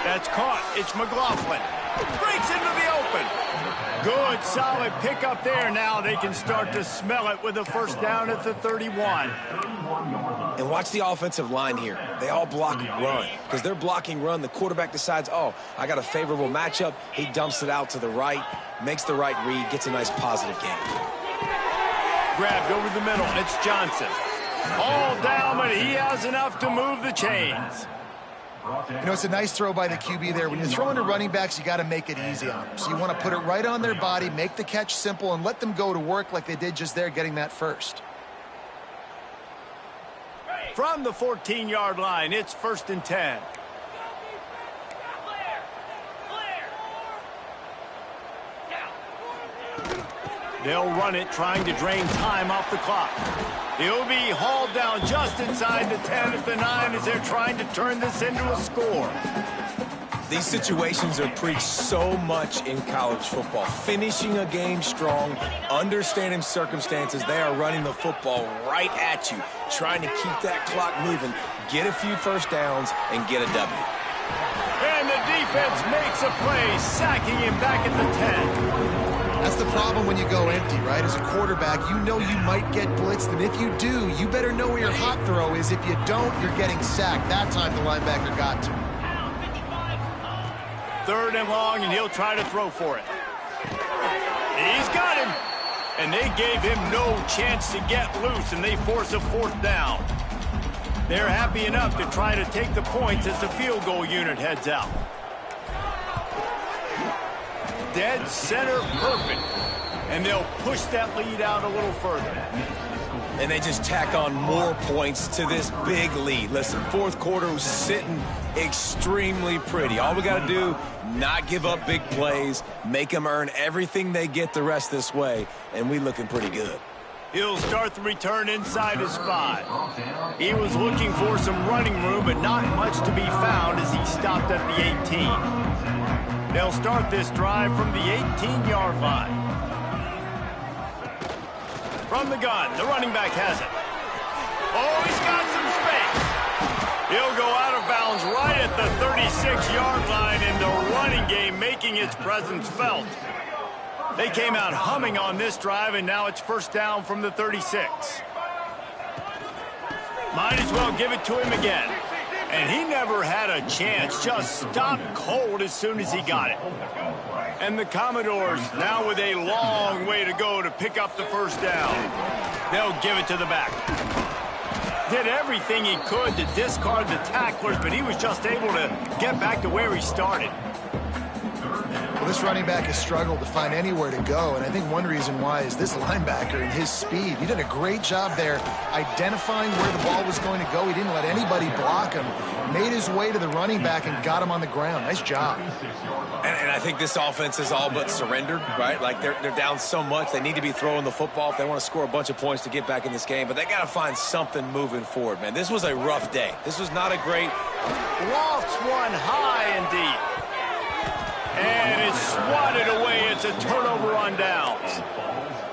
That's caught. It's McLaughlin. Breaks into the open. Good, solid pickup there. Now they can start to smell it with a first down at the 31. And watch the offensive line here. They all block run. Because they're blocking run, the quarterback decides, oh, I got a favorable matchup. He dumps it out to the right, makes the right read, gets a nice positive gain. Grabbed over the middle. It's Johnson. All down, but he has enough to move the chains. You know, it's a nice throw by the QB there. When you're throwing to running backs, you got to make it easy on them. So you want to put it right on their body, make the catch simple, and let them go to work like they did just there, getting that first. From the 14-yard line, it's 1st and 10. They'll run it, trying to drain time off the clock. He'll be hauled down just inside the 10 at the 9 as they're trying to turn this into a score. These situations are preached so much in college football. Finishing a game strong, understanding circumstances. They are running the football right at you, trying to keep that clock moving, get a few first downs, and get a W. And the defense makes a play, sacking him back at the 10. That's the problem when you go empty, right? As a quarterback, you know you might get blitzed, and if you do, you better know where your hot throw is. If you don't, you're getting sacked. That time the linebacker got to him. 3rd and long, and he'll try to throw for it. He's got him. And they gave him no chance to get loose, and they force a 4th down. They're happy enough to try to take the points as the field goal unit heads out. Dead center perfect. And they'll push that lead out a little further. And they just tack on more points to this big lead. Listen, 4th quarter was sitting extremely pretty. All we got to do, not give up big plays, make them earn everything they get the rest this way, and we looking pretty good. He'll start the return inside his 5. He was looking for some running room, but not much to be found as he stopped at the 18. They'll start this drive from the 18-yard line. From the gun, the running back has it. Oh, he's got some space. He'll go out of bounds right at the 36-yard line, and the running game making its presence felt. They came out humming on this drive, and now it's 1st down from the 36. Might as well give it to him again. And he never had a chance, just stopped cold as soon as he got it. And the Commodores now with a long way to go to pick up the 1st down. They'll give it to the back. Did everything he could to discard the tacklers, but he was just able to get back to where he started. Well, this running back has struggled to find anywhere to go, and I think one reason why is this linebacker and his speed. He did a great job there identifying where the ball was going to go. He didn't let anybody block him. Made his way to the running back and got him on the ground. Nice job. And I think this offense is all but surrendered, right? Like they're down so much. They need to be throwing the football if they want to score a bunch of points to get back in this game. But they got to find something moving forward, man. This was a rough day. This was not a great... Lofts one high and deep. And it's swatted away. It's a turnover on downs.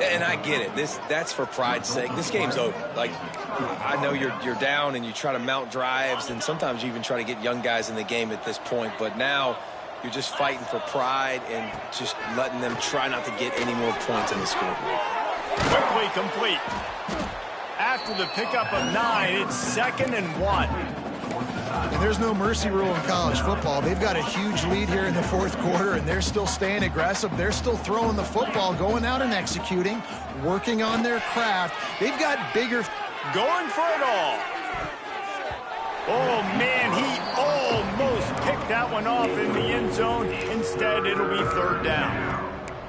And I get it. That's for pride's sake. This game's over. Like, I know you're down and you try to mount drives, and sometimes you even try to get young guys in the game at this point. But now you're just fighting for pride and just letting them try not to get any more points in the scoreboard. Quickly complete. After the pickup of 9, it's 2nd and 1. And there's no mercy rule in college football. They've got a huge lead here in the 4th quarter, and they're still staying aggressive. They're still throwing the football, going out and executing, working on their craft. They've got bigger... Going for it all. Oh, man, he almost picked that one off in the end zone. Instead, it'll be 3rd down.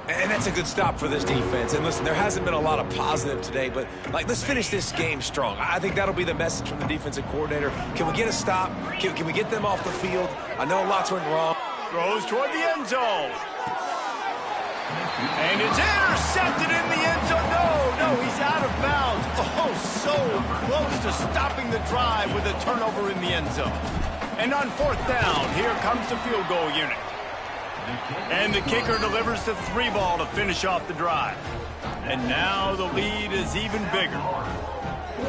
And that's a good stop for this defense. And listen, there hasn't been a lot of positive today, but like, let's finish this game strong. I think that'll be the message from the defensive coordinator. Can we get a stop? Can we get them off the field? I know lots went wrong. Throws toward the end zone. And it's intercepted in the end zone. No, he's out of bounds. Oh, so close to stopping the drive with a turnover in the end zone. And on fourth down, here comes the field goal unit. And the kicker delivers the 3-ball to finish off the drive. And now the lead is even bigger.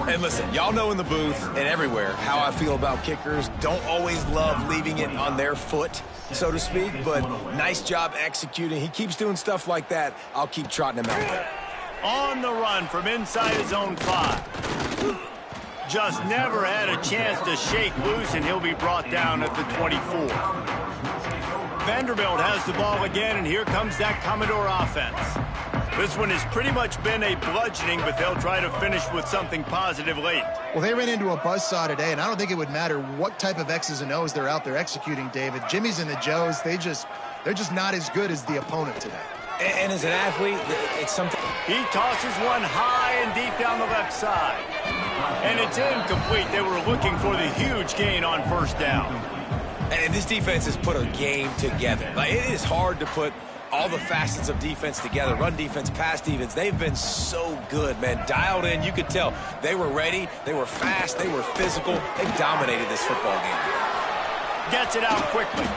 And listen, y'all know in the booth and everywhere how I feel about kickers. Don't always love leaving it on their foot, so to speak, but nice job executing. He keeps doing stuff like that. I'll keep trotting him out there. On the run from inside his own 5. Just never had a chance to shake loose, and he'll be brought down at the 24. Vanderbilt has the ball again, and here comes that Commodore offense. This one has pretty much been a bludgeoning, but they'll try to finish with something positive late. Well, they ran into a buzzsaw today, and I don't think it would matter what type of X's and O's they're out there executing, David. Jimmy's and the Joes, they're just not as good as the opponent today. And as an athlete, it's something. He tosses one high and deep down the left side. And it's incomplete. They were looking for the huge gain on first down. And this defense has put a game together. Like, it is hard to put all the facets of defense together. Run defense, pass defense. They've been so good, man. Dialed in. You could tell they were ready. They were fast. They were physical. They dominated this football game. Gets it out quickly.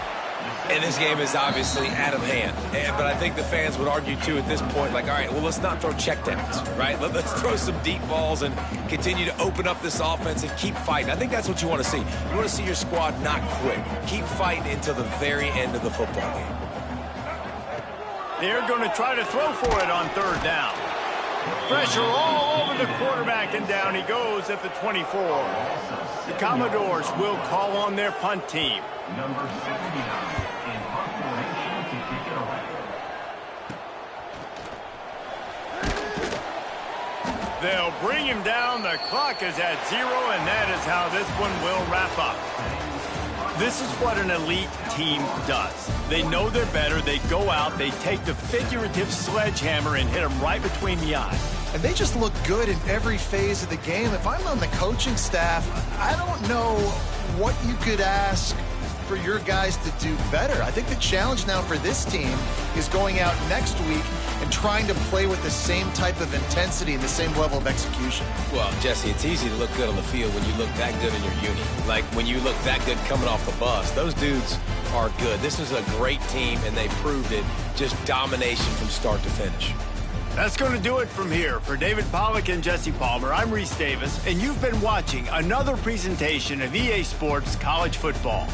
And this game is obviously out of hand. But I think the fans would argue, too, at this point, like, all right, well, let's not throw checkdowns, right? Let's throw some deep balls and continue to open up this offense and keep fighting. I think that's what you want to see. You want to see your squad not quit. Keep fighting until the very end of the football game. They're going to try to throw for it on third down. Pressure all over the quarterback, and down he goes at the 24. The Commodores will call on their punt team. Number 79 in punt formation to kick it away. They'll bring him down. The clock is at 0, and that is how this one will wrap up. This is what an elite team does. They know they're better. They go out. They take the figurative sledgehammer and hit them right between the eyes. And they just look good in every phase of the game. If I'm on the coaching staff, I don't know what you could ask for your guys to do better. I think the challenge now for this team is going out next week and trying to play with the same type of intensity and the same level of execution. Well, Jesse, it's easy to look good on the field when you look that good in your uni. Like when you look that good coming off the bus. Those dudes are good. This is a great team, and they proved it. Just domination from start to finish. That's going to do it from here. For David Pollack and Jesse Palmer, I'm Reese Davis, and you've been watching another presentation of EA Sports College Football.